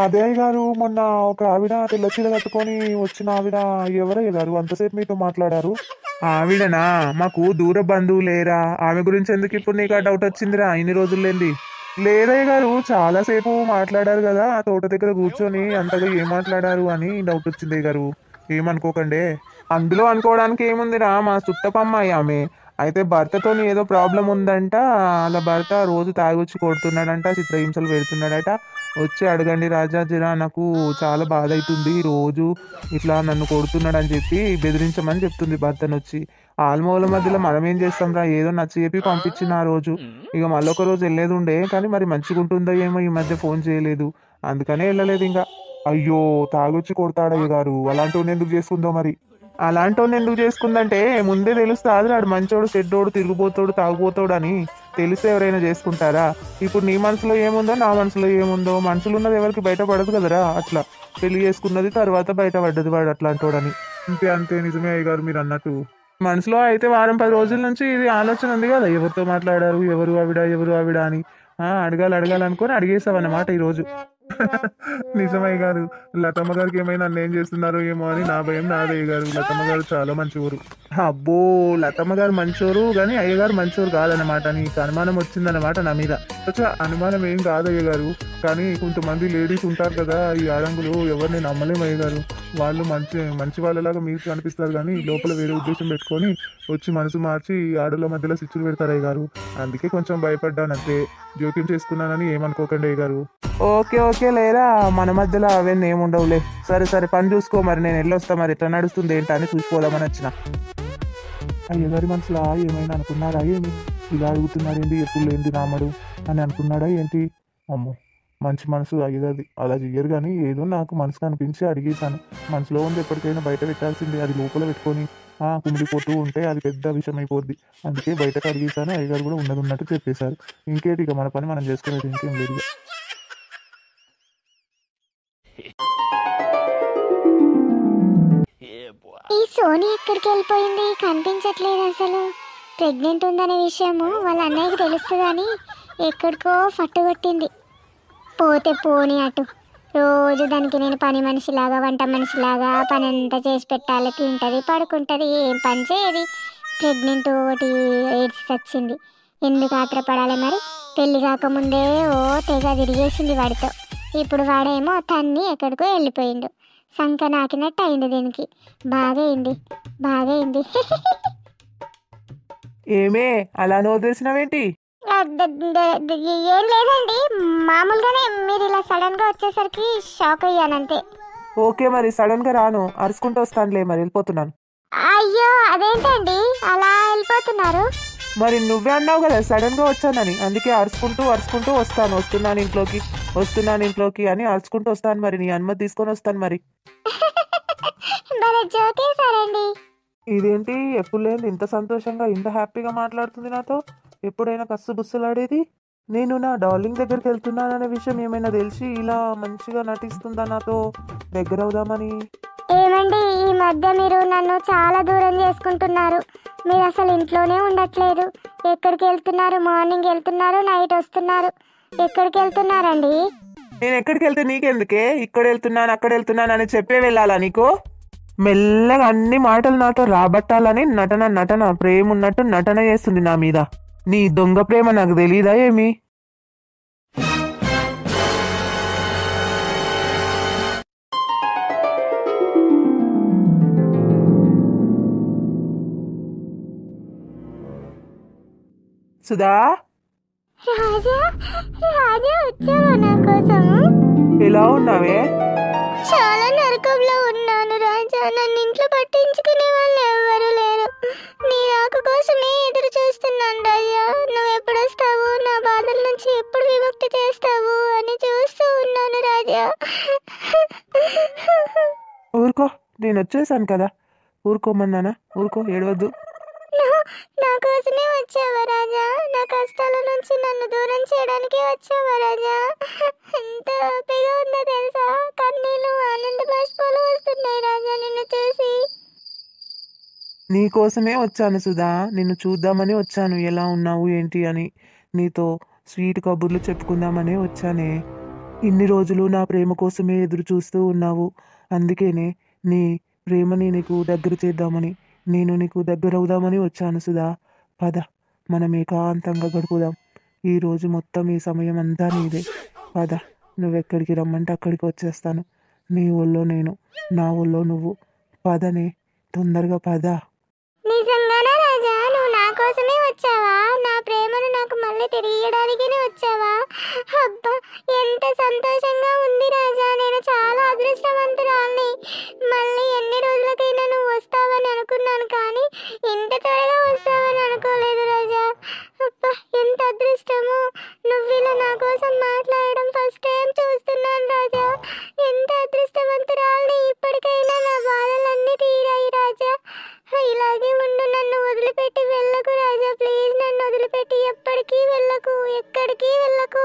S1: అదే అయ్యగారు, మొన్న ఒక ఆవిడ తెల్ల చీర కట్టుకొని వచ్చిన ఆవిడ ఎవరయ్య గారు అంతసేపు మీతో మాట్లాడారు?
S4: ఆవిడనా? మాకు దూర బంధువులేరా, ఆమె గురించి ఎందుకు ఇప్పుడు నీకు డౌట్ వచ్చిందిరా ఇన్ని రోజులేంది?
S1: లేదయ్య గారు, చాలాసేపు మాట్లాడారు కదా ఆ తోట దగ్గర కూర్చొని, అంతగా ఏం మాట్లాడారు అని డౌట్ వచ్చింది గారు. ఏమనుకోకండి.
S4: అందులో అనుకోవడానికి ఏముందిరా, మా చుట్టపమ్మాయి ఆమె. అయితే భర్తతోని ఏదో ప్రాబ్లం ఉందంట, అలా భర్త రోజు తాగొచ్చి కొడుతున్నాడంట, చిత్రహింసలు పెడుతున్నాడట. వచ్చి అడగండి రాజా, జరా నాకు చాలా బాధ అవుతుంది, రోజు ఇట్లా నన్ను కొడుతున్నాడు అని చెప్పి బెదిరించమని చెప్తుంది భర్తను వచ్చి. ఆల్మోల మధ్యలో మనం ఏం చేస్తాం రా, ఏదో నచ్చ చెప్పి పంపించిన ఆ రోజు. ఇక మళ్ళొక రోజు వెళ్ళేది ఉండే, కానీ మరి మంచిగా ఉంటుందో ఏమో, ఈ మధ్య ఫోన్ చేయలేదు, అందుకనే వెళ్ళలేదు ఇంకా.
S1: అయ్యో, తాగొచ్చి కొడతాడయ్య గారు, అలాంటి ఎందుకు చేసుకుందో మరి?
S4: అలాంటి ఎందుకు చేసుకుందంటే ముందే తెలుస్తుంది ఆడు మంచోడు, చెడ్డోడు, తిరిగిపోతాడు, తాగుపోతాడు అని. తెలిస్తే ఎవరైనా చేసుకుంటారా? ఇప్పుడు నీ మనసులో ఏముందో నా మనసులో ఏముందో, మనసులో ఉన్నది ఎవరికి బయటపడదు కదరా. అట్లా పెళ్లి చేసుకున్నది తర్వాత బయటపడ్డది వాడు అట్లాంటోడని.
S1: అంతే నిజమే అయ్య గారు మీరు అన్నట్టు.
S4: మనసులో అయితే 1-10 రోజుల నుంచి ఇది ఆలోచన ఉంది కదా, ఎవరితో మాట్లాడారు, ఎవరు ఆవిడ అని. అడగాలనుకొని అడిగేసావన్నమాట ఈరోజు.
S1: నిజమయ్య గారు, లతమ్మ గారికి ఏమైనా అన్యాయం చేస్తున్నారో ఏమో అని నా భయం నాదయ్య గారు. లతమ్మ గారు చాలా మంచివారు.
S4: అబ్బో, లతమ్మ గారు మంచోరు కానీ అయ్యగారు మంచోరు కాదన్నమాట. నీకు అనుమానం వచ్చిందన్నమాట నా మీద.
S1: అనుమానం ఏం కాదయ్య గారు, కానీ కొంతమంది లేడీస్ ఉంటారు కదా ఈ ఆడంగులు, ఎవరిని నమ్మలేము అయ్య గారు. వాళ్ళు మంచి వాళ్ళలాగా మీకు కనిపిస్తారు కానీ లోపల వేరే ఉద్దేశం పెట్టుకొని వచ్చి మనసు మార్చి ఆడల మధ్యలో సిచ్చులు పెడతారు అయ్య గారు. అందుకే కొంచెం భయపడ్డాను అంతే, జోక్యం చేసుకున్నానని ఏమనుకోకండి అయ్య గారు.
S4: ఓకే లేరా, మన మధ్యలో అవన్నీ ఏముండవులే. సరే పని చూసుకో, మరి నేను వెళ్ళొస్తా. మరి ఎట్లా నడుస్తుంది ఏంటా అని చూసుకోదామని వచ్చిన.
S1: అయ్యగారి మనసులో ఏమైనా అనుకున్నారా ఏమి? ఇలా అడుగుతున్నాడేంటి, ఎప్పుడు లేంది రామడు అని అనుకున్నాడా ఏంటి? అమ్మో, మంచి మనసు అయ్యగారిది, అలా చెయ్యరు. కానీ ఏదో నాకు మనసుకు అనిపించి అడిగేశాను. మనసులో ఉంది ఎప్పటికైనా బయట పెట్టాల్సిందే, అది లోపల పెట్టుకొని కుమిడిపోతూ ఉంటే అది పెద్ద విషయం అయిపోద్ది. అందుకే బయటకు అడిగేశాను. అయ్యగారు కూడా ఉన్నట్టు చెప్పేశారు. ఇంకేటి, ఇక మన పని మనం చేసుకునేది ఇంకేం లేదు.
S2: ఈ సోని ఎక్కడికి వెళ్ళిపోయింది, కనిపించట్లేదు అసలు. ప్రెగ్నెంట్ ఉందనే విషయము వాళ్ళ అన్నయ్యకి తెలుస్తుందని ఎక్కడికో ఫట్టుకొట్టింది. పోతే పోని అటు, రోజు దానికి నేను పని మనిషిలాగా వంట మనిషిలాగా పని అంతా చేసి పెట్టాలి, తింటది పడుకుంటది, ఏం పని చేయది. ప్రెగ్నెంట్ ఒకటి ఎయిడ్స్ వచ్చింది. ఎందుకు ఆత్రపడాలి మరి? పెళ్లి కాకముందే ఓ తెగ తిరిగేసింది వాడితో. ఇప్పుడు వాడేమో తన్ని ఎక్కడికో వెళ్ళిపోయిండు. సంక నాకినట్టు అయింది దీనికి. బాగైంది బాగైంది.
S4: ఏమే అలా నోదేసినావేంటి?
S2: ఏం లేదండి, మామూలుగానే మీరు ఇలా సడన్ గా వచ్చేసరికి షాక్ అయ్యానంతే.
S4: ఓకే మరి సడన్ గా రాను, అరుచుకుంటూ వస్తానులే, మరి వెళ్ళిపోతున్నాను.
S2: అయ్యో అదేంటండి అలా వెళ్ళిపోతున్నారు?
S4: మరి నువ్వే అన్నావు కదా సడన్ గా వచ్చానని, అందుకే అరుచుకుంటూ వస్తున్నాను ఇంట్లోకి అని అరుచుకుంటూ వస్తాను. మరి నీ అనుమతి తీసుకొని వస్తాను మరి.
S2: భలే జోకేశారండి.
S4: ఇదేంటి ఎప్పుడు లేదు ఇంత సంతోషంగా ఇంత హ్యాపీగా మాట్లాడుతుంది నాతో? ఎప్పుడైనా కస్సు బుస్సులాడేది? నేను నా డార్లింగ్ దగ్గరికి వెళ్తున్నాననే విషయం ఏమైనా తెలిసి ఇలా మంచిగా నటిస్తుందా నాతో దగ్గర అవుదామని?
S2: ఏమండి ఈ మధ్య మీరు నన్ను చాలా దూరం చేసుకుంటున్నారు. మీరు అసలు ఇంట్లోనే ఉండట్లేదు. ఎక్కడికి వెళ్తున్నారు? మార్నింగ్ వెళ్తున్నారు, నైట్ వస్తున్నారు. ఎక్కడికి వెళ్తున్నారండి?
S4: నేను ఎక్కడికి వెళ్తే నీకెందుకే? ఇక్కడ వెళ్తున్నాను అక్కడ వెళ్తున్నాను అని చెప్పే వెళ్ళాలా నీకు? మెల్లగా అన్ని మాటలు నాతో రాబట్టాలని నటన ప్రేమ ఉన్నట్టు నటన చేస్తుంది నా మీద. నీ దొంగ ప్రేమ నాకు తెలీదా ఏమి? సుధా,
S2: రాజా రాజా వచ్చావా నా కోసము?
S4: ఎలా ఉన్నావే?
S2: చాలా నరకంలో ఉన్నాను రాజా. నన్ను ఇంట్లో పట్టించుకునే వాళ్ళు ఎవ్వరూ లేరు. నీ రాక కోసమే ఎదురు చూస్తున్నాను రాజా. నువ్వు ఎప్పుడు వస్తావు, నా బాధల నుంచి ఎప్పుడు విముక్తి చేస్తావు అని చూస్తూ ఉన్నాను రాజా.
S4: ఊరుకో, నేను వచ్చేసాను కదా. ఊరుకోమన్నానా? ఊరుకో, ఏడవద్దు.
S2: నా కోసమే వచ్చావా రాజా? నా కష్టాల నుంచి నన్ను దూరం చేయడానికి వచ్చావా రాజా? ఎంత హ్యాపీగా ఉందో తెలుసా? కన్నీళ్ళు ఆనంద బాష్పాలు వస్తున్నాయి రాజా నిన్ను చూసి.
S4: నీ కోసమే వచ్చాను సుధా, నిన్ను చూద్దామని వచ్చాను. ఎలా ఉన్నావు ఏంటి అని నీతో స్వీట్ కబుర్లు చెప్పుకుందామనే వచ్చానే. ఇన్ని రోజులు నా ప్రేమ కోసమే ఎదురు చూస్తూ ఉన్నావు. అందుకేనే నీ ప్రేమని నీకు దగ్గర చేద్దామని, నేను నీకు దగ్గర అవుదామని వచ్చాను సుధా. పద, మనం ఏకాంతంగా గడుపుదాం. ఈరోజు మొత్తం ఈ సమయం అంతా నీదే. పద, నువ్వెక్కడికి రమ్మంటే అక్కడికి వచ్చేస్తాను. నీ ఊళ్ళో నేను, నా ఊళ్ళో నువ్వు. పదనే, తొందరగా పద.
S2: నిజంగానా రాజా? నువ్వు నా కోసమే వచ్చావా? నా ప్రేమను నాకు మళ్ళీ తిరిగడానికినే వచ్చావా? అబ్బా ఎంత సంతోషంగా ఉంది రాజా. నేను చాలా అదృష్టవంతురాల్ని. మళ్ళీ ఎన్ని రోజులకైనా నువ్వు వస్తావని అనుకున్నాను, కానీ ఇంత త్వరగా వస్తావని అనుకోలేదు రాజా. అబ్బా ఎంత అదృష్టము. నువ్వు ఇలా నా కోసం మాట్లాడడం ఫస్ట్ టైం చూస్తున్నాను రాజా. ఎంత అదృష్టవంతురాల్ని. ఇప్పటికైనా నా బాధలన్నీ తీరాయి రాజా. ఇలాగే ఉండు, నన్ను వదిలిపెట్టి వెళ్ళకు రాజా. ప్లీజ్ నన్ను వదిలిపెట్టి ఎప్పటికీ వెళ్ళకు, ఎక్కడికి వెళ్ళకు.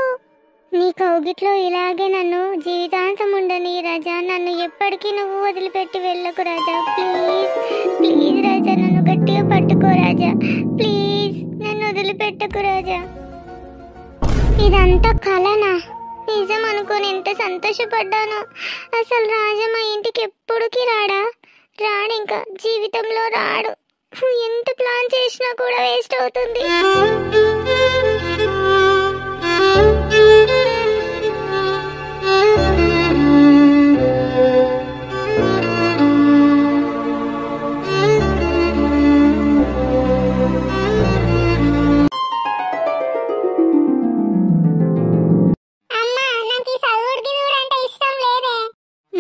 S2: నీ కౌగిట్లో ఇలాగే నన్ను జీవితాంతం ఉండని రాజా. నన్ను ఎప్పటికీ నువ్వు వదిలిపెట్టి వెళ్ళకు రాజా. ప్లీజ్ ప్లీజ్ రాజా, నన్ను గట్టిగా పట్టుకో రాజా. ప్లీజ్ నన్ను వదిలిపెట్టకు రాజా. ఇదంతా కలనా? నిజం అనుకోని ఎంత సంతోషపడ్డాను. అసలు రాజా మా ఇంటికి ఎప్పుడుకి రాడా? రాడు, ఇంకా జీవితంలో రాడు. ఎంత ప్లాన్ చేసినా కూడా వేస్ట్ అవుతుంది.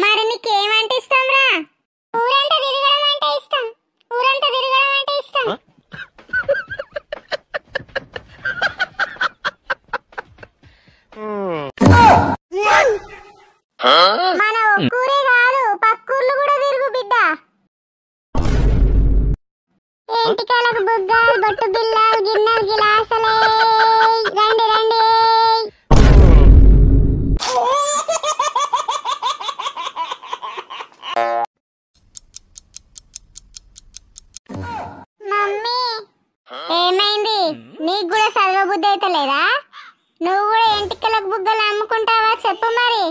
S2: మరి నీకేమంటే ఇష్టం రా? ఊరంతా తిరగడం అంటే ఇష్టం. ఊరంతా తిరగడం అంటే ఇష్టం. మన ఒక్కూరే కాదు, పక్కూర్లు కూడా తిరుగు బిడ్డ. ఏంటికలకు బుగ్గాలు, బొట్టు బిల్లాలు, గిన్నెలు, గిలాసలే. రండి రండి. మమ్మీ ఏమైంది? నీకు కూడా చదవబుద్ధి అయితే లేదా? నువ్వు కూడా ఎంటికలకు బుగ్గలు అమ్ముకుంటావా? చెప్పు మరి.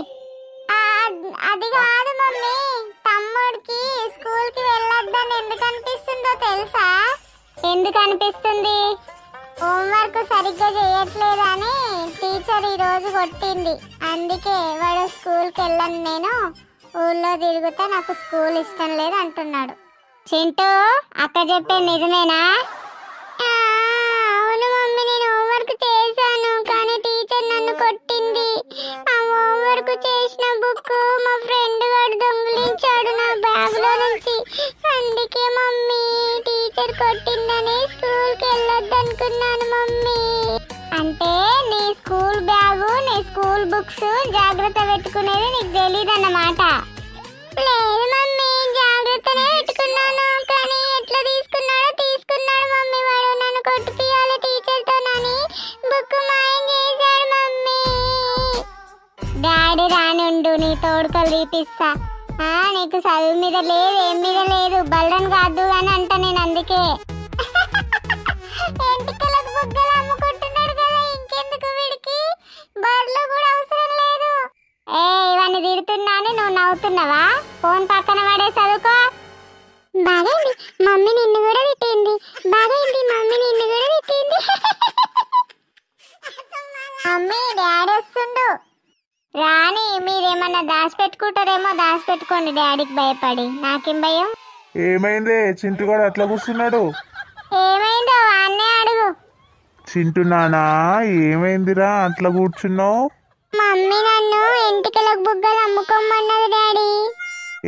S2: అది కాదు మమ్మీ, తమ్ముడికి స్కూల్ కి వెళ్ళొద్దని ఎందుకు అనిపిస్తుందో తెలుసా? ఎందుకు అనిపిస్తుంది? హోంవర్క్ సరిగ్గా చేయట్లేదని టీచర్ ఈ రోజు కొట్టింది. అందుకే వాడు స్కూల్ కి వెళ్ళను, నేను ఊళ్ళో తిరుగుతా, నాకు స్కూల్ ఇష్టం లేదు అంటున్నాడు. చింటూ, అక్క చెప్పేది నిజమేనా? అవును మమ్మీ, నేను హోంవర్క్ చేశాను కానీ టీచర్ నన్ను కొట్టింది. ఆ హోంవర్క్ చేసిన బుక్ మా ఫ్రెండ్ గారు దొంగిలించాడు నా బ్యాగ్ లో నుంచి. అందుకే మమ్మీ టీచర్ కొట్టిందని స్కూల్ కి వెళ్ళొద్దు అనుకున్నాను మమ్మీ. అంటే నీ స్కూల్ బ్యాగు, నీ స్కూల్ బుక్స్ జాగ్రత్త పెట్టుకునేది నీకు తెలీదన్నమాట. లేదు మమ్మీ, జాగ్రత్తనే పెట్టుకున్నాను కానీ ఎట్లా తీసుకున్నాడు మమ్మీ. వాడు నన్ను కొట్టిపియాలి టీచర్ తోనని బుక్ మాయం చేశాడు మమ్మీ. డాడీ రానుండు, నీ తోడుకలు తీపిస్తా. నీకు చదువు మీద లేదు, ఏం మీద లేదు, బల్డన్ కాదు అని అంట నేను. అందుకే ఎంటికలకు బుగ్గలు అమ్ముకుంటున్నాడు కదా, ఇంకెందుకు వీడికి బర్లు కూడా అవసరం లేదు. ఇవన్నీ తిడుతున్నాను, నువ్వు నవ్వుతున్నావా? ఫోన్ పక్కన పడే చదువుకో. బాగైంది మమ్మీ, నిన్ను కూడా తిట్టింది. బాగైంది మమ్మీ, నిన్ను కూడా తిట్టింది. మమ్మీ డాడీ వస్తుండు. రాని, మీరేమన్నా దాచిపెట్టుకుంటారేమో దాచిపెట్టుకోండి డాడీకి భయపడి. నాకేం భయం?
S4: ఏమైందే చింటూ కూడా అట్లా కూర్చున్నాడు?
S2: ఏమైందో వాన్నే అడుగు.
S4: చింటూ నానా, ఏమైందిరా అట్లా కూర్చున్నావు?
S2: మమ్మీ నన్ను ఎంటికలకు బుగ్గలు అమ్ముకోమన్నది డాడీ.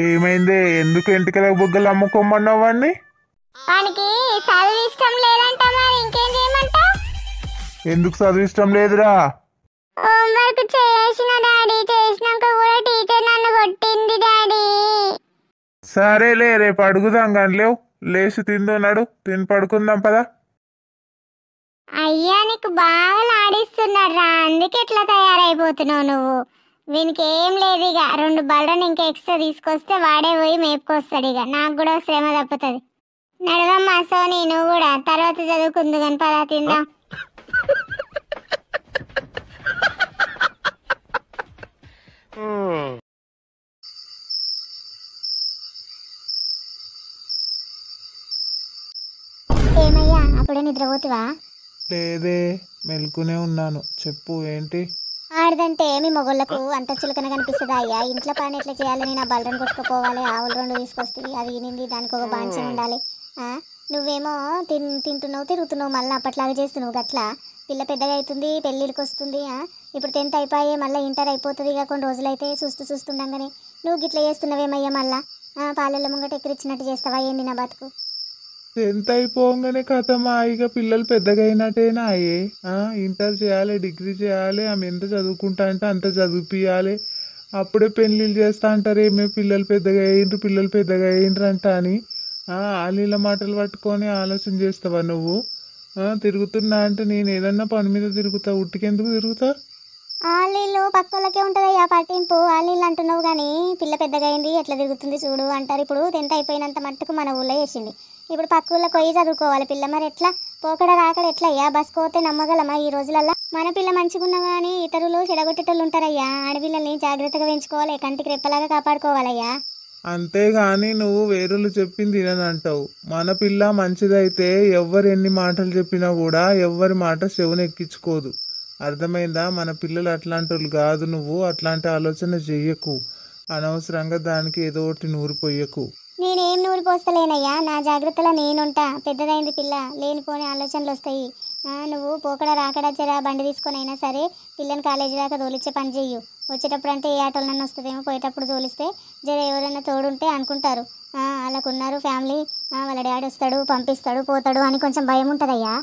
S4: ఏమైందే, ఎందుకు ఎంటికలకు బుగ్గలు అమ్ముకోమన్నావు వాడిని?
S2: వానికి చదువు ఇష్టం లేదంట, మరి ఇంకేం చేయమంటావు?
S4: ఎందుకు చదువు ఇష్టం లేదురా?
S2: హోంవర్క్ చేసిన డాడీ, చేసినాక కూడా టీచర్ నన్ను కొట్టింది డాడీ.
S4: సరేలే, రేపు అడుగుదాం కానీ లేవు. లేచి తిందున్నాడు, తిని పడుకుందాం పదా.
S2: అయ్యా నీకు బాగా లాడిస్తున్నాడు రా, అందుకే ఇట్లా తయారైపోతున్నావు నువ్వు. వీనికి ఏం లేదు, ఇక 2 బళ్ళని ఇంకా ఎక్స్ట్రా తీసుకొస్తే వాడే పోయి మేపుకొస్తాడు. ఇక నాకు కూడా శ్రమ తప్పుతుంది. నడవమ్మా సోని, నువ్వు కూడా తర్వాత చదువుకుందు కానీ పదా తిందాం. ఏమయ్యా, అప్పుడే నిద్రపోతువా?
S4: లేదే, మెలుకునే ఉన్నాను. చెప్పు ఏంటి?
S2: ఆడదంటే మీ మొగోళ్ళకు అంత చులకన కనిపిస్తుందా అయ్యా? ఇంట్లో పని ఎట్లా చేయాలని, నా బలరని కొట్టుకుపోవాలి, ఆవులు 2 తీసుకొస్తే అది ఈనింది, దానికి ఒక బాంచం ఉండాలి. నువ్వేమో తింటున్నావు, తిరుగుతున్నావు, మళ్ళీ అప్పట్లాగా చేస్తున్నావు. గట్లా పిల్ల పెద్దగా అవుతుంది, పెళ్ళిళ్ళకి వస్తుంది. ఇప్పుడు 10th అయిపోయి మళ్ళీ ఇంటర్ అయిపోతుంది. ఇక కొన్ని రోజులైతే చూస్తుండగానే నువ్వు గిట్లా చేస్తున్నావేమయ్యా? మళ్ళా పాలెళ్ళ ముంగట ఎక్కిరిచ్చినట్టు చేస్తావా ఏంది నా బతుకు?
S4: 10th అయిపోగానే కథమా, ఇక పిల్లలు పెద్దగా అయినట్టేనా అయ్యే? ఇంటర్ చేయాలి, డిగ్రీ చేయాలి, ఆమె ఎంత చదువుకుంటా అంటే అంత చదివిపియాలి. అప్పుడే పెళ్ళిళ్ళు చేస్తా అంటారు, ఏమే పిల్లలు పెద్దగా అయ్యిండ్రు అంట అని. వాళ్ళ మాటలు పట్టుకొని ఆలోచన చేస్తావా నువ్వు? తిరుగుతున్నా అంటే నేను ఏదన్నా పని మీద తిరుగుతా, ఉట్టికెందుకు తిరుగుతా?
S2: ఆలీళ్ళు పక్కలకే ఉంటుందయ్యా పట్టింపు. ఆలీళ్ళు అంటున్నావు కానీ పిల్ల పెద్దగా అయింది, ఎట్లా తిరుగుతుంది చూడు అంటారు. ఇప్పుడు 10th అయిపోయినంత మట్టుకు మన ఊళ్ళో చేసింది. ఇప్పుడు పక్క ఊళ్ళో పోయి చదువుకోవాలి పిల్ల. మరి ఎట్లా పోకడ రాకడ ఎట్లయ్యా? బస్ పోతే నమ్మగలమా ఈ రోజులల్లో? మన పిల్ల మంచిగున్నా కానీ ఇతరులు చెడగొట్టేటోళ్ళు ఉంటారయ్యా. ఆడపిల్లల్ని జాగ్రత్తగా పెంచుకోవాలి, కంటికి రెప్పలాగా కాపాడుకోవాలయ్యా.
S4: అంతేగాని నువ్వు వేరులు చెప్పింది తిననంటావు. మన పిల్ల మంచిదైతే ఎవ్వరు ఎన్ని మాటలు చెప్పినా కూడా ఎవ్వరి మాట చెవును ఎక్కించుకోదు. అర్థమైందా? మన పిల్లలు అట్లాంటి వాళ్ళు కాదు. నువ్వు అట్లాంటి ఆలోచన చెయ్యకు. అనవసరంగా దానికి ఏదో ఒకటి నూరిపోయకు.
S2: నేనేం నూరి పోస్తలేనయ్యా, నా జాగ్రత్తలో నేనుంటా. పెద్దదైంది పిల్ల, లేనిపోని ఆలోచనలు వస్తాయి. నువ్వు పోకడ రాకడా జరా బండి తీసుకొని అయినా సరే పిల్లని కాలేజీ దాకా తోలిచ్చే పని చెయ్యు. వచ్చేటప్పుడు అంటే ఏ ఆటోలు నన్ను వస్తుందేమో, పోయేటప్పుడు తోలిస్తే జర ఎవరైనా తోడుంటే అనుకుంటారు వాళ్ళకున్నారు ఫ్యామిలీ, వాళ్ళ డాడీ వస్తాడు, పంపిస్తాడు, పోతాడు అని కొంచెం భయం ఉంటుందయ్యా.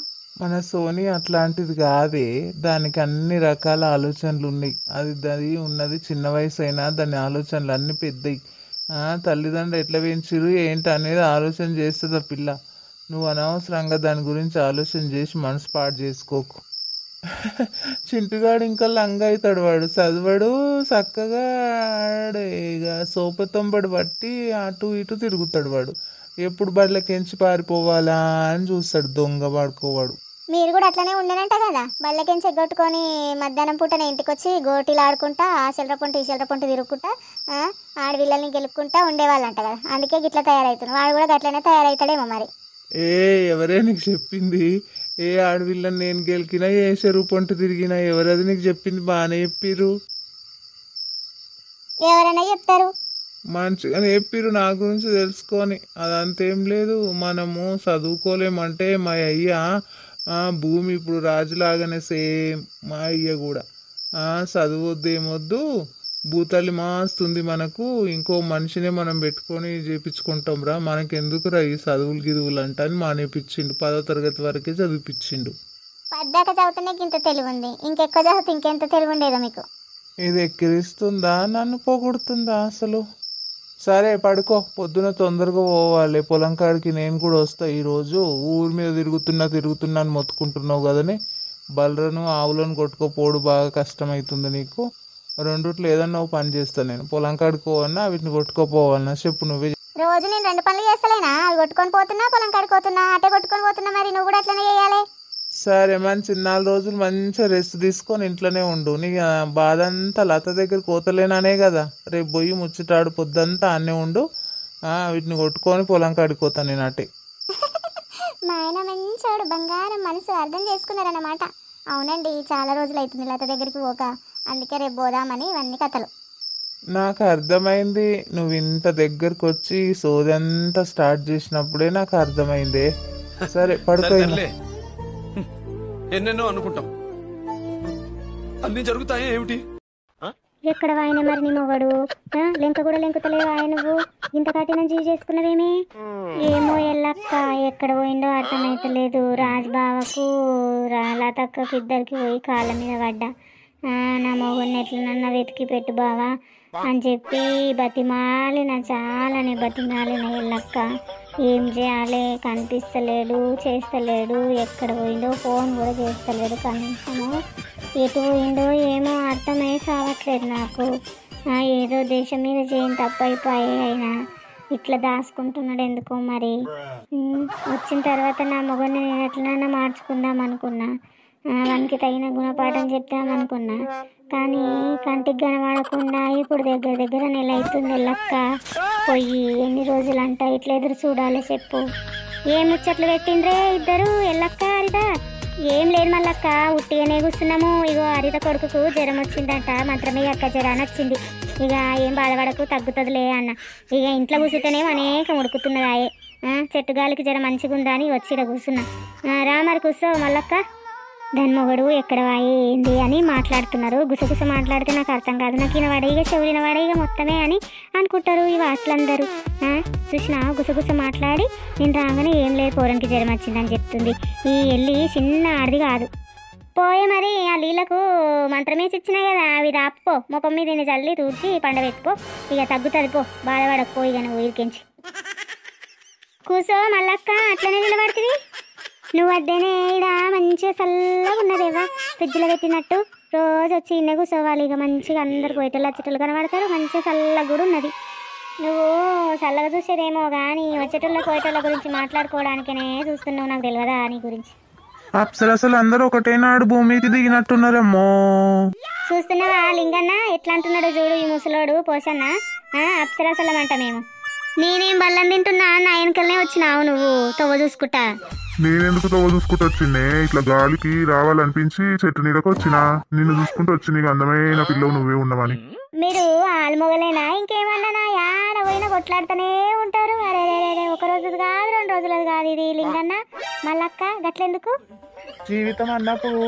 S4: మన సోని అట్లాంటిది కాదే, దానికి అన్ని రకాల ఆలోచనలు ఉన్నాయి. అది ఉన్నది చిన్న వయసు అయినా దాని ఆలోచనలు అన్నీ పెద్దయి. తల్లిదండ్రులు ఎట్లా పెంచిరు ఏంటి అనేది ఆలోచన చేస్తుంది ఆ పిల్ల. నువ్వు అనవసరంగా దాని గురించి ఆలోచన చేసి మనసు పాడు చేసుకోకు. చింటుగాడు ఇంకా లంగ అవుతాడు, వాడు చదవడు చక్కగా. ఇక సోపతంబడి బట్టి అటు ఇటు తిరుగుతాడు వాడు. ఎప్పుడు బడిలోకి ఎంచి పారిపోవాలా అని చూస్తాడు, దొంగ పడుకోవాడు.
S2: మీరు కూడా అట్లనే ఉండేనంట కదా, బళ్ళకెంచి ఎగ్గొట్టుకొని మధ్యాహ్నం పూటనే ఇంటికి వచ్చి గోటీలు ఆడుకుంటా ఆ చిల్లరపొంటి ఈ చిల్లరపొంటి తిరుగుకుంటా ఆడవిళ్ళని గెలుక్కుంటా ఉండేవాళ్ళంట కదా, అందుకే గిట్లా తయారవుతున్నాడు. వాడు కూడా గట్లనే తయారవుతాడేమో మరి.
S4: ఎవరే నీకు చెప్పింది? ఏ ఆడవిళ్ళని నేను గెలికినా ఏ చెరువు పంట తిరిగినా ఎవరది నీకు చెప్పింది? బాగానే చెప్పిర్రు,
S2: ఎవరైనా చెప్తారు.
S4: మంచిగానే చెప్పిర్రు నా గురించి తెలుసుకొని. అదంతేం లేదు, మనము చదువుకోలేమంటే మా అయ్య భూమి ఇప్పుడు రాజులాగానే సేమ్ మా అయ్య కూడా చదువొద్దేమొద్దు, భూతల్లి మాస్తుంది మనకు, ఇంకో మనిషినే మనం పెట్టుకొని చేపించుకుంటాం రా, మనకెందుకురా ఈ చదువులు గిదువులు అంట అని మానేపించిండు. 10వ తరగతి వరకే చదివిపించిండు.
S2: పద్దాక చదువుతానే ఇంత తెలివి ఉంది, ఇంకెక్కువ చదివితే ఇంకెంత తెలివి ఉండేదో మీకు.
S4: ఇది ఎక్కిరిస్తుందా, నన్ను పొగుడుతుందా అసలు? సరే పడుకో, పొద్దున తొందరగా పోవాలి పొలం కాడికి. నేను కూడా వస్తా ఈరోజు. ఊరి మీద తిరుగుతున్నా అని మొత్తుకుంటున్నావు కదని, బర్రెను ఆవులను కొట్టుకోపోడు బాగా కష్టమవుతుంది నీకు. రెండిట్లో ఏదన్నా ఒక పని చేస్తాను నేను. పొలం కాడికి పోవన్నా వీటిని కొట్టుకోపోవన్నా చెప్పు నువ్వే.
S2: రోజు నేను 2 పనులు చేస్తలేనా? అవి కొట్టుకొని పోతున్నా, పొలం కడుకోతున్నా, అటే కొట్టుకొని పోతున్నా, మరి నువ్వు కూడా అట్లనే చేయాలి.
S4: సరే మంచి 4 రోజులు మంచిగా రెస్ట్ తీసుకొని ఇంట్లోనే ఉండు. నీ బాధ అంతా లత దగ్గర కోతలేననే కదా. రేపు పోయి ముచ్చటాడు పొద్దంతా అన్నే ఉండు. వీటిని కొట్టుకొని పొలం కాడిపోతాను నేను అట్టే.
S2: మా ఆయన మంచోడు, బంగారం మనసు, అర్థం చేసుకున్నారన్నమాట. అవునండి, చాలా రోజులు అవుతుంది లత దగ్గరికి పోక, అందుకే రేపు పోదామని ఇవన్నీ కథలు.
S4: నాకు అర్థమైంది, నువ్వు ఇంత దగ్గరకు వచ్చి సోదంతా స్టార్ట్ చేసినప్పుడే నాకు అర్థమైంది. సరే పడుకో.
S3: ఎన్నెన్నో అనుకుంటాం, అన్ని జరుగుతాయి ఏమిటి?
S2: ఎక్కడ ఆయన మరి నీ మొగడు? లెంక కూడా లెంకుతలేవు ఆయన, నువ్వు ఇంత కఠినం జీవి చేసుకున్నవేమి? ఏమో ఎల్లక్క ఎక్కడ పోయిందో అర్థమైతలేదు. రాజ్బావకు లతక్కకి ఇద్దరికి పోయి కాళ్ళ మీద పడ్డా. నా మొగుడిని ఎట్లనన్నా వెతికి పెట్టు బావా అని చెప్పి బతిమాలిన, చాలానే బతిమాలిన ఎల్లక్క. ఏం చేయాలి, కనిపిస్తలేడు, చేస్తలేడు, ఎక్కడ పోయిందో ఫోన్ కూడా చేస్తలేడు కనీసము. ఎటు పోయిందో ఏమో అర్థమై సావట్లేదు నాకు. ఏదో దేశం మీద చేయని తప్పైపోయి అయినా ఇట్లా దాచుకుంటున్నాడు ఎందుకో మరి. వచ్చిన తర్వాత నా మొగుడిని నేను ఎట్లనైనా మార్చుకుందాం అనుకున్నా, వానికి తగిన గుణపాఠం చెప్తామనుకున్నా, కానీ కంటికి కనబడకుండా ఇప్పుడు దగ్గర నెల అవుతుంది లెక్క పోయి. ఎన్ని రోజులంట ఇట్లా ఎదురు చూడాలి చెప్పు? ఏం ముచ్చట్లు పెట్టిండ్రే ఇద్దరు ఎల్లక్క హరిత? ఏం లేదు మల్లక్క, ఉట్టిగానే కూర్చున్నాము. ఇగో హరిత కొడుకుకు జ్వరం వచ్చిందంట, మంత్రమే అక్క జ్వరాన్ని వచ్చింది. ఇక ఏం బాధపడకు తగ్గుతుందిలే అన్న. ఇక ఇంట్లో కూర్చుంటేనే అనేకం ఉడుకుతున్నదాయే. చెట్టు గాలికి జ్వరం మంచిగా ఉందా అని వచ్చి ఇక్కడ కూర్చున్నా. రా మరి కూర్చో మల్లక్క. దాని మొగడు ఎక్కడ వాయి ఏంది అని మాట్లాడుతున్నారు. గుసగుస మాట్లాడితే నాకు అర్థం కాదు. నాకు ఈయన వాడేగా చెవులిన వాడేగా మొత్తమే అని అనుకుంటారు ఈ వాసులందరూ. చూసినా గుసగుస మాట్లాడి నేను రాగానే ఏం లేదు పోరానికి జ్వరం వచ్చిందని చెప్తుంది. ఈ ఎల్లి చిన్న ఆడిది కాదు. పోయే మరి ఆ నీళ్ళకు మంత్రమేసి ఇచ్చినా కదా, అవి దాపుకో, ముఖం మీద నేను చల్లి తూర్చి పండబెట్టుకో, ఇక తగ్గుతుంది పో, బాధపడకపో ఇక నువ్వు ఊరికించి కూసో మల్లక్క. అట్లనే నిలబడుతుంది నువ్వు. అద్దెనే ఇడ మంచిగా చల్లగా ఉన్నదేవా, ఫ్రిడ్జ్లో పెట్టినట్టు. రోజు వచ్చి ఇన్నే కూర్చోవాలి. ఇక మంచిగా అందరు పోయేటోళ్ళు వచ్చేటోళ్ళు కనబడతారు. మంచిగా చల్లగా కూడా ఉన్నది. నువ్వు చల్లగా చూసేదేమో కానీ వచ్చేటోళ్ళ పోయేటోళ్ళ గురించి మాట్లాడుకోవడానికనే చూస్తున్నావు. నాకు తెలియదా నీ గురించి?
S4: అసలు అందరూ ఒకటేనాడు భూమికి దిగినట్టున్నారమ్మో.
S2: చూస్తున్నావా లింగన్న ఎట్లా అంటున్నాడు చూడు ఈ ముసలోడు పోషన్న. అప్సరసలం అంట మేము. నేనేం బల్లం తింటున్నా, నా వెనకలనే వచ్చినావు నువ్వు తవ్వ చూసుకుంటా.
S1: నేనెందుకు తవ్వ చూసుకుంటూ వచ్చిందే? ఇట్లా గాలికి రావాలనిపించి చెట్టు నీడకు వచ్చినా, నిన్ను చూసుకుంటూ వచ్చి నీకు అందమైన పిల్లవు నువ్వే ఉన్నావని.
S2: మీరు ఆల్మొగలేనా ఇంకేమన్నా? యాడ పోయినా కొట్లాడుతూనే ఉంటారు. అరే ఒక రోజు కాదు 2 రోజులది కాదు ఇది లింగన్న. మళ్ళక్క గట్లెందుకు?
S4: జీవితం అన్నప్పుడు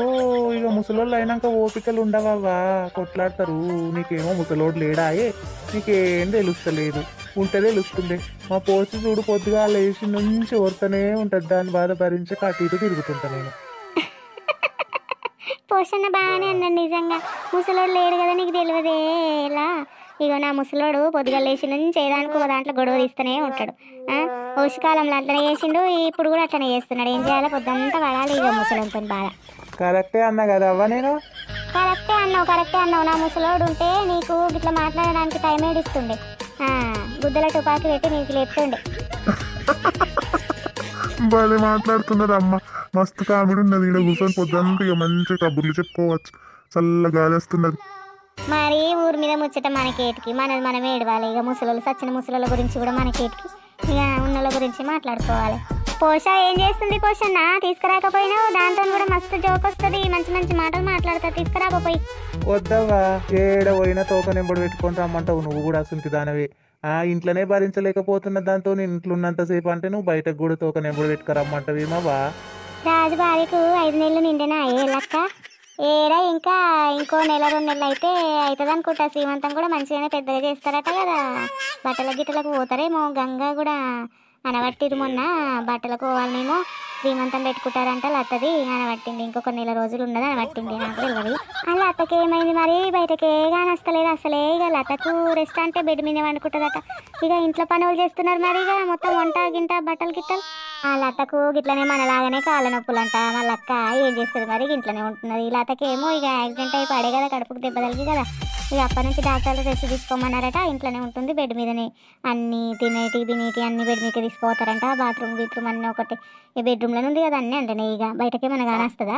S4: ఇక ముసలోళ్ళు అయినాక ఓపికలు ఉండవా, కొట్లాడతారు. నీకేమో ముసలోడు లేడాయే, నీకేం తెలుస్తలేదు. ఉంటే తెలుస్తుంది. మా పోసి చూడు పొద్దుగా లేచి నుంచి ఓర్తనే ఉంటుంది. దాని బాధ భరించి అటు ఇటు తిరుగుతుంటా నేను.
S2: పోషణ బాగానే అన్నాడు నిజంగా. ముసలోడు లేడు కదా నీకు తెలియదే ఎలా? ఇగో నా ముసలోడు పొద్దుగా లేచి నుంచి ఏదానికి ఒక దాంట్లో గొడవ తీస్తూనే ఉంటాడు. వర్షకాలంలో అట్లనే చేసిండు, ఇప్పుడు కూడా అట్లనే చేస్తున్నాడు. ఏం చేయాలి, పొద్దంతా పడాలి ఇక ముసలంతో బాధ.
S4: కరెక్టే అన్నా కదా అవ్వ నేను?
S2: కరెక్టే అన్నావు. నా ముసలోడు ఉంటే నీకు ఇట్లా మాట్లాడడానికి టైం ఏడిస్తుండే. గుద్దల తుపాకి పెట్టి నీకు లేపుతుండే.
S1: భలే మాట్లాడుతున్నారు అమ్మ. మస్తు కామెడీ ఉన్నది. ఈడ కూర్చొని పొద్దుంతా ఇక మంచిగా కబుర్లు చెప్పుకోవచ్చు. చల్ల గాలి వస్తున్నది.
S2: మరి ఊరి మీద ముచ్చట మనకేటికి, మనది మనం ఏడవాలి. ఇక ముసలోళ్ళు సచ్చిన ముసలోళ్ళ గురించి కూడా మనకేటికి, ఇక ఉన్నోళ్ళ గురించి మాట్లాడుకోవాలి. పోష ఏం చేస్తుంది? పోషన్న తీసుకురాకపోయినావు, దాంతో కూడా మస్తు జోక్ వస్తుంది, మంచి మంచి మాటలు మాట్లాడతా. తీసుకురాకపోయి.
S4: వద్దవ్వా, ఏడ పోయినా తోక నెంబడి పెట్టుకొని రమ్మంటావు. నువ్వు కూడా అసలు దానవే. ఇంట్లోనే భరించలేకపోతున్న దాంతో నేను ఇంట్లో ఉన్నంతసేపు అంటే నువ్వు బయటకు కూడా తోక నెంబడి పెట్టుకురమ్మంటావేమవ్వా?
S2: రాజు భార్యకు 5 నెలలు నిండినా ఏ లక్క ఏడా, ఇంకా ఇంకో నెల 2 నెలలు అయితే అవుతుంది అనుకుంటా. శ్రీమంతం కూడా మంచిగానే పెద్దగా చేస్తారట కదా. బట్టల గిట్టలకు పోతారేమో. గంగ కూడా అనబట్టిరు మొన్న, బట్టలకు పోవాలనేమో శ్రీమంతం పెట్టుకుంటారంట. లత్తది అనబట్టింది, ఇంకొక నెల రోజులు ఉన్నది అనబట్టింది. నాకు తెలియదు. అలా అత్తకి ఏమైంది మరి? బయటకే కానీ వస్తలేదు అసలే. ఇక లతకు రెస్ట్ అంటే బెడ్ మీద వండుకుంటుందట. ఇక ఇంట్లో పనులు చేస్తున్నారు మరి, ఇక మొత్తం వంట గింట బట్టలు గిట్టలు. ఆ లతకు గిట్లనే మనలాగానే కాళ్ళ నొప్పులంట. మళ్ళీ అక్క ఏం చేస్తుంది మరి? ఇంట్లోనే ఉంటున్నది. లతకేమో ఇక యాక్సిడెంట్ అయి పడే కదా, కడుపుకు దెబ్బ తగిలి కదా. ఇక అప్పటి నుంచి డాక్టర్లు రెస్ట్ తీసుకోమన్నారట. ఇంట్లోనే ఉంటుంది బెడ్ మీదనే. అన్ని తినేటి బినేటి అన్ని బెడ్ మీద తీసుకోతారంట. బాత్రూమ్ గీత్రూమ్ అన్నీ ఒకటి. ఈ బెడ్రూమ్లోనే ఉంది కదా అన్నీ. అంటే ఇక బయటకే మన కానొస్తుందా?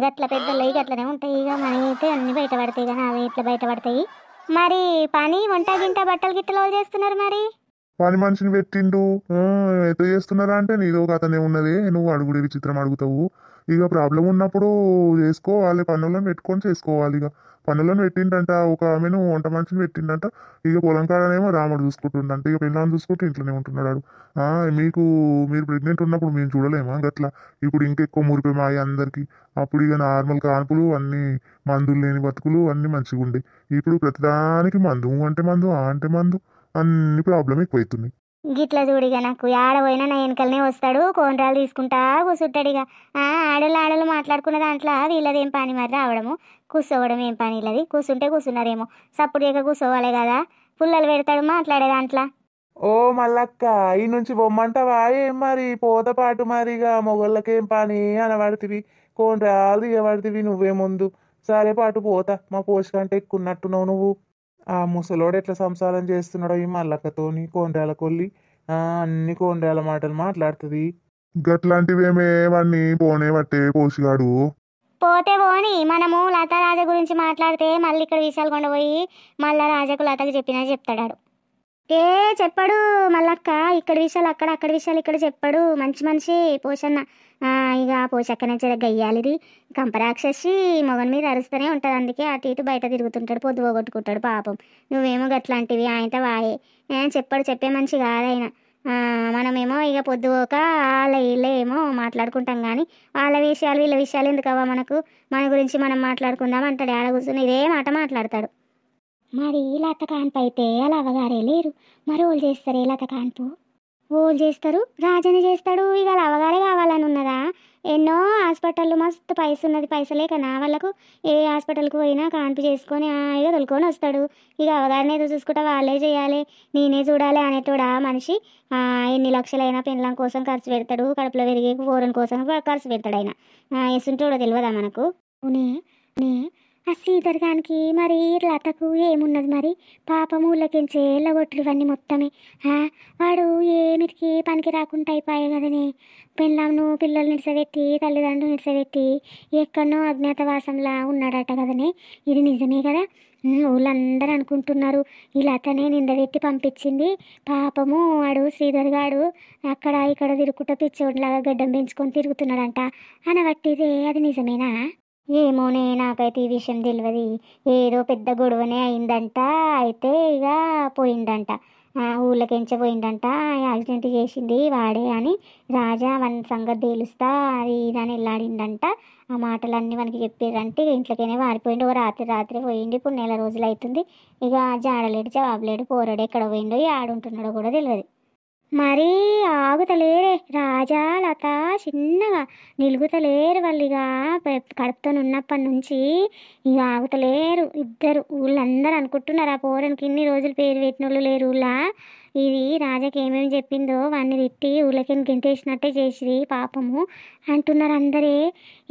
S2: గట్ల పెద్దలు గట్లనే ఉంటాయి. ఇక మన అయితే అన్ని బయట పడతాయి కానీ అవి ఇట్లా బయట పడతాయి. మరి పని వంట గింట బట్టలు గిట్టలు వాళ్ళు చేస్తున్నారు మరి?
S1: పని మనిషిని పెట్టిండు. ఎట్లా చేస్తున్నారా అంటే నీదో కథనే ఉన్నది. నువ్వు అడుగుడే విచిత్రం అడుగుతావు. ఇక ప్రాబ్లం ఉన్నప్పుడు చేసుకోవాలి. పనులను పెట్టుకొని చేసుకోవాలి. ఇక పనులను పెట్టిండంట. ఒక ఆమెను వంట మనిషిని పెట్టిండంట. ఇక పొలం కాడనేమో రాముడు చూసుకుంటుండంట. ఇక పిల్లల్ని చూసుకుంటూ ఇంట్లోనే ఉంటున్నాడు. మీరు ప్రెగ్నెంట్ ఉన్నప్పుడు మేము చూడలేమా గట్లా? ఇప్పుడు ఇంకెక్కువ మురిపే మాయ అందరికి. అప్పుడు ఇక నార్మల్ కాన్పులు అన్ని, మందులు లేని బతుకులు అన్ని మంచిగా ఉండే. ఇప్పుడు ప్రతిదానికి మందు అంటే మందు, అంటే మందు, అన్ని ప్రాబ్లం ఎక్కువైతున్నాయి.
S2: గిట్ల చూడిగా నాకు ఆడపోయినా నా వెనకలనే వస్తాడు. కోనరాలు తీసుకుంటా కూర్చుంటాడు. ఇక ఆడలు మాట్లాడుకున్న దాంట్లో వీళ్ళదేం పని మరి? రావడము కూర్చోవడం ఏం పని? వీళ్ళది కూర్చుంటే కూర్చున్నారేమో, సప్పుడు చేయక కూర్చోవాలి కదా. పుల్లలు పెడతాడు మాట్లాడే దాంట్లో.
S4: ఓ మల్లక్క, ఈ నుంచి బొమ్మంటావా ఏం మరి? పోత పాటు మరిగా మొగళ్ళకేం పని అనబడితివి, కోనరాలు దిగబడితివి నువ్వే ముందు. సరే పాటు పోతా. మా పోషకంటే ఎక్కున్నట్టున్నావు నువ్వు. ఆ ముసలోడు ఎట్లా సంసారం చేస్తున్నాడో ఈ మల్లక్కతోని, కోనరాల కొల్లి. అన్ని కోనరాల మాటలు మాట్లాడుతుంది.
S1: గట్లాంటివేమే వాడిని పోనే పట్టే పోసిగాడు.
S2: పోతే పోని, మనము లత రాజా గురించి మాట్లాడితే మళ్ళీ ఇక్కడ విషయాలు కొండపోయి మళ్ళీ రాజాకు లతకు చెప్పినా చెప్తాడు. చెప్పాడు మళ్ళక్క. ఇక్కడ విషయాలు అక్కడ, అక్కడ విషయాలు ఇక్కడ చెప్పాడు. మంచి మనిషి పోషన్న. ఇక పోషక్క నుంచి గయ్యాలిది కంపరాక్షసి మొగన్ మీద అరుస్తూనే ఉంటుంది. అందుకే అటు ఇటు బయట తిరుగుతుంటాడు, పొద్దు పోగొట్టుకుంటాడు పాపం. నువ్వేమో గట్లాంటివి ఆయనతో వాయే చెప్పాడు. చెప్పే మనిషి కాదైన. మనమేమో ఇక పొద్దుపోక వాళ్ళ వీళ్ళే ఏమో మాట్లాడుకుంటాం కానీ వాళ్ళ విషయాలు వీళ్ళ విషయాలు ఎందుకవ్వా మనకు? మన గురించి మనం మాట్లాడుకుందాం అంటాడు. ఆడ కూర్చొని ఇదే మాట మాట్లాడతాడు. మరి లత కాన్పు అయితే అలా అవగారే లేరు. మరి ఓళ్ళు చేస్తారు లత కాన్పు? ఓళ్ళు చేస్తారు, రాజని చేస్తాడు. ఇక అవగారే కావాలని ఉన్నదా? ఎన్నో హాస్పిటళ్ళు మస్తు పైస ఉన్నది. పైసలేకనా వాళ్ళకు? ఏ హాస్పిటల్కి పోయినా కాన్పు చేసుకొని ఇక తొలుకొని వస్తాడు. ఇక అవగారిని ఏదో చూసుకుంటా వాళ్ళే చేయాలి, నేనే చూడాలి అనేటోడా మనిషి? ఎన్ని లక్షలైనా పెళ్ళం కోసం ఖర్చు పెడతాడు, కడుపులో పెరిగే కూరని కోసం ఖర్చు పెడతాడు ఆయన. ఎసుంటోడో తెలియదా మనకు? ఆ శ్రీధర్ గానికి మరి లతకు ఏమున్నది మరి? పాపం ఊళ్ళకించే ఎల్లగొట్టుడు ఇవన్నీ మొత్తమే. వాడు ఏమిటికి పనికి రాకుండా అయిపోయాయి కదనే. పెళ్ళాంను పిల్లలు నిడిసబెట్టి తల్లిదండ్రులు నిడిసబెట్టి ఎక్కడనో అజ్ఞాతవాసంలా ఉన్నాడట కదనే. ఇది నిజమే కదా? ఊళ్ళందరూ అనుకుంటున్నారు ఈ లతనే నిందబెట్టి పంపించింది. పాపము వాడు శ్రీధర్ గాడు అక్కడ ఇక్కడ తిరుగుకుంటూ పిచ్చోడ్లాగా గడ్డం పెంచుకొని తిరుగుతున్నాడంట అనబట్టిదే. అది నిజమేనా? ఏమోనే, నాకైతే ఈ విషయం తెలియదు. ఏదో పెద్ద గొడవనే అయిందంట. అయితే ఇక పోయిందంట, ఊళ్ళకించ పోయిందంట. యాక్సిడెంట్ చేసింది వాడే అని రాజా వన్ సంగతి తేలుస్తా అది ఇదని వెళ్ళాడిందంట. ఆ మాటలన్నీ మనకి చెప్పారంటే ఇంట్లోకైనా వారిపోయిండు. ఓ రాత్రి పోయిండు. ఇప్పుడు 1 నెల రోజులు అవుతుంది. ఇక జాడలేడు, జవాబులేడు, పోరాడు ఎక్కడ పోయిండో ఆడుంటున్నాడో కూడా తెలియదు. మరీ ఆగుతలేరే రాజా లత, చిన్నగా నిలుగుతలేరు వాళ్ళు. ఇక కడుపుతో ఉన్నప్పటి నుంచి ఇక ఆగుతలేరు ఇద్దరు. ఊళ్ళందరూ అనుకుంటున్నారు ఆ పోరానికి ఇన్ని రోజులు పేరు పెట్టిన వాళ్ళు లేరు ఊళ్ళా. ఇది రాజాకి ఏమేమి చెప్పిందో వాడిని తిట్టి ఊళ్ళకి గెంటేసినట్టే చేసి పాపము అంటున్నారు అందరే.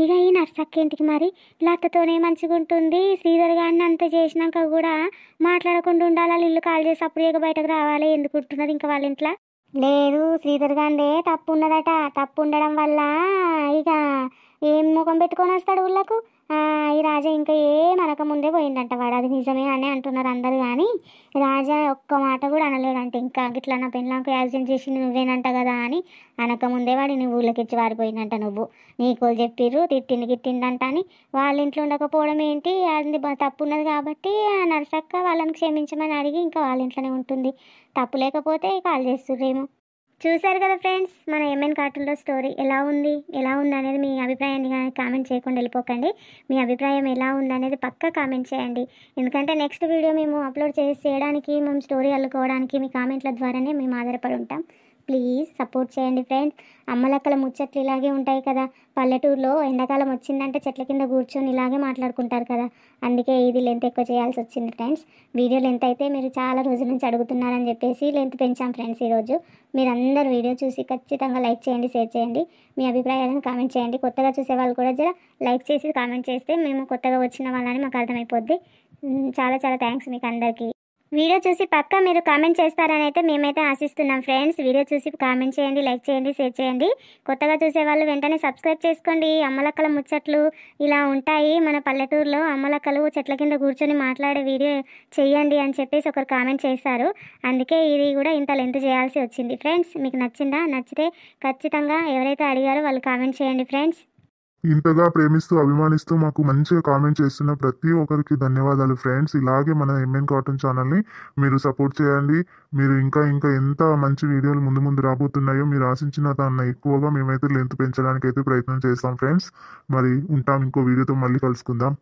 S2: ఇక ఈ నర్సక్కేంటికి మరి? లతతోనే మంచిగా ఉంటుంది. శ్రీధర్ గారిని అంత చేసినాక కూడా మాట్లాడకుండా ఉండాలి. ఇల్లు కాల్ చేసి అప్పుడు ఇక బయటకు రావాలి ఎందుకుంటున్నది ఇంకా వాళ్ళ ఇంట్లో? లేదు శ్రీధర్ గాందే తప్పు ఉన్నదట. తప్పు ఉండడం వల్ల ఇక ఏం ముఖం పెట్టుకొని వస్తాడు ఊళ్ళకు. ఈ రాజా ఇంకా ఏం అనక ముందే పోయిందంట వాడు. అది నిజమే అని అంటున్నారు అందరు, కానీ రాజా ఒక్క మాట కూడా అనలేడంట. ఇంకా గిట్లా నా పెళ్ళాంకు యాక్సిడెంట్ చేసింది నువ్వేనంట కదా అని అనక ముందే వాడు నీ ఊళ్ళకిచ్చి వారిపోయిందంట. నువ్వు నీకోలు చెప్పిర్రు తిట్టింది గిట్టిందంట అని వాళ్ళ ఇంట్లో ఉండకపోవడం ఏంటి, అది తప్పు ఉన్నది కాబట్టి ఆ నర్సక్క వాళ్ళని క్షమించమని అడిగి ఇంకా వాళ్ళ ఇంట్లోనే ఉంటుంది. తప్పు లేకపోతే కాల్ చేస్తుర్రేమో. చూశారు కదా ఫ్రెండ్స్, మన ఎంఎన్ కార్టూన్లో స్టోరీ ఎలా ఉంది అనేది మీ అభిప్రాయాన్ని కానీ కామెంట్ చేయకుండా వెళ్ళిపోకండి. మీ అభిప్రాయం ఎలా ఉంది అనేది పక్కా కామెంట్ చేయండి. ఎందుకంటే నెక్స్ట్ వీడియో మేము అప్లోడ్ చేయడానికి, మేము స్టోరీ అల్లుకోవడానికి మీ కామెంట్ల ద్వారానే మేము ఆధారపడి ఉంటాం. ప్లీజ్ సపోర్ట్ చేయండి ఫ్రెండ్స్. అమ్మలక్కల ముచ్చట్లు ఇలాగే ఉంటాయి కదా. పల్లెటూరులో ఎండాకాలం వచ్చిందంటే చెట్ల కింద కూర్చొని ఇలాగే మాట్లాడుకుంటారు కదా. అందుకే ఇది లెంత్ ఎక్కువ చేయాల్సి వచ్చింది ఫ్రెండ్స్. వీడియో లెంత్ అయితే మీరు చాలా రోజుల నుంచి అడుగుతున్నారని చెప్పేసి లెంత్ పెంచాం ఫ్రెండ్స్ ఈరోజు. మీరందరూ వీడియో చూసి ఖచ్చితంగా లైక్ చేయండి, షేర్ చేయండి, మీ అభిప్రాయాలను కామెంట్ చేయండి. కొత్తగా చూసే వాళ్ళు కూడా జర లైక్ చేసి కామెంట్ చేస్తే మేము కొత్తగా వచ్చిన వాళ్ళని మాకు అర్థమైపోద్ది. చాలా చాలా థ్యాంక్స్ మీకు అందరికీ. వీడియో చూసి పక్కా మీరు కామెంట్ చేస్తారని అయితే మేమైతే ఆశిస్తున్నాం ఫ్రెండ్స్. వీడియో చూసి కామెంట్ చేయండి, లైక్ చేయండి, షేర్ చేయండి. కొత్తగా చూసే వాళ్ళు వెంటనే సబ్స్క్రైబ్ చేసుకోండి. అమ్మలక్కల ముచ్చట్లు ఇలా ఉంటాయి మన పల్లెటూరులో. అమ్మలక్కలు చెట్ల కింద కూర్చొని మాట్లాడే వీడియో చేయండి అని చెప్పేసి ఒకరు కామెంట్ చేశారు. అందుకే ఇది కూడా ఇంత లెంత్ చేయాల్సి వచ్చింది ఫ్రెండ్స్. మీకు నచ్చిందా? నచ్చితే ఖచ్చితంగా ఎవరైతే అడిగారో వాళ్ళు కామెంట్ చేయండి ఫ్రెండ్స్.
S1: ఇంతగా ప్రేమిస్తూ అభిమానిస్తూ మాకు మంచిగా కామెంట్ చేస్తున్న ప్రతి ఒక్కరికి ధన్యవాదాలు ఫ్రెండ్స్. ఇలాగే మన ఎంఎన్ కార్టూన్ ఛానల్ని మీరు సపోర్ట్ చేయండి. మీరు ఇంకా ఇంకా ఎంత మంచి వీడియోలు ముందు ముందు రాబోతున్నాయో మీరు ఆశించిన దాన్ని ఎక్కువగా మేమైతే లెంత్ పెంచడానికి అయితే ప్రయత్నం చేస్తాం ఫ్రెండ్స్. మరి ఉంటాం, ఇంకో వీడియోతో మళ్ళీ కలుసుకుందాం.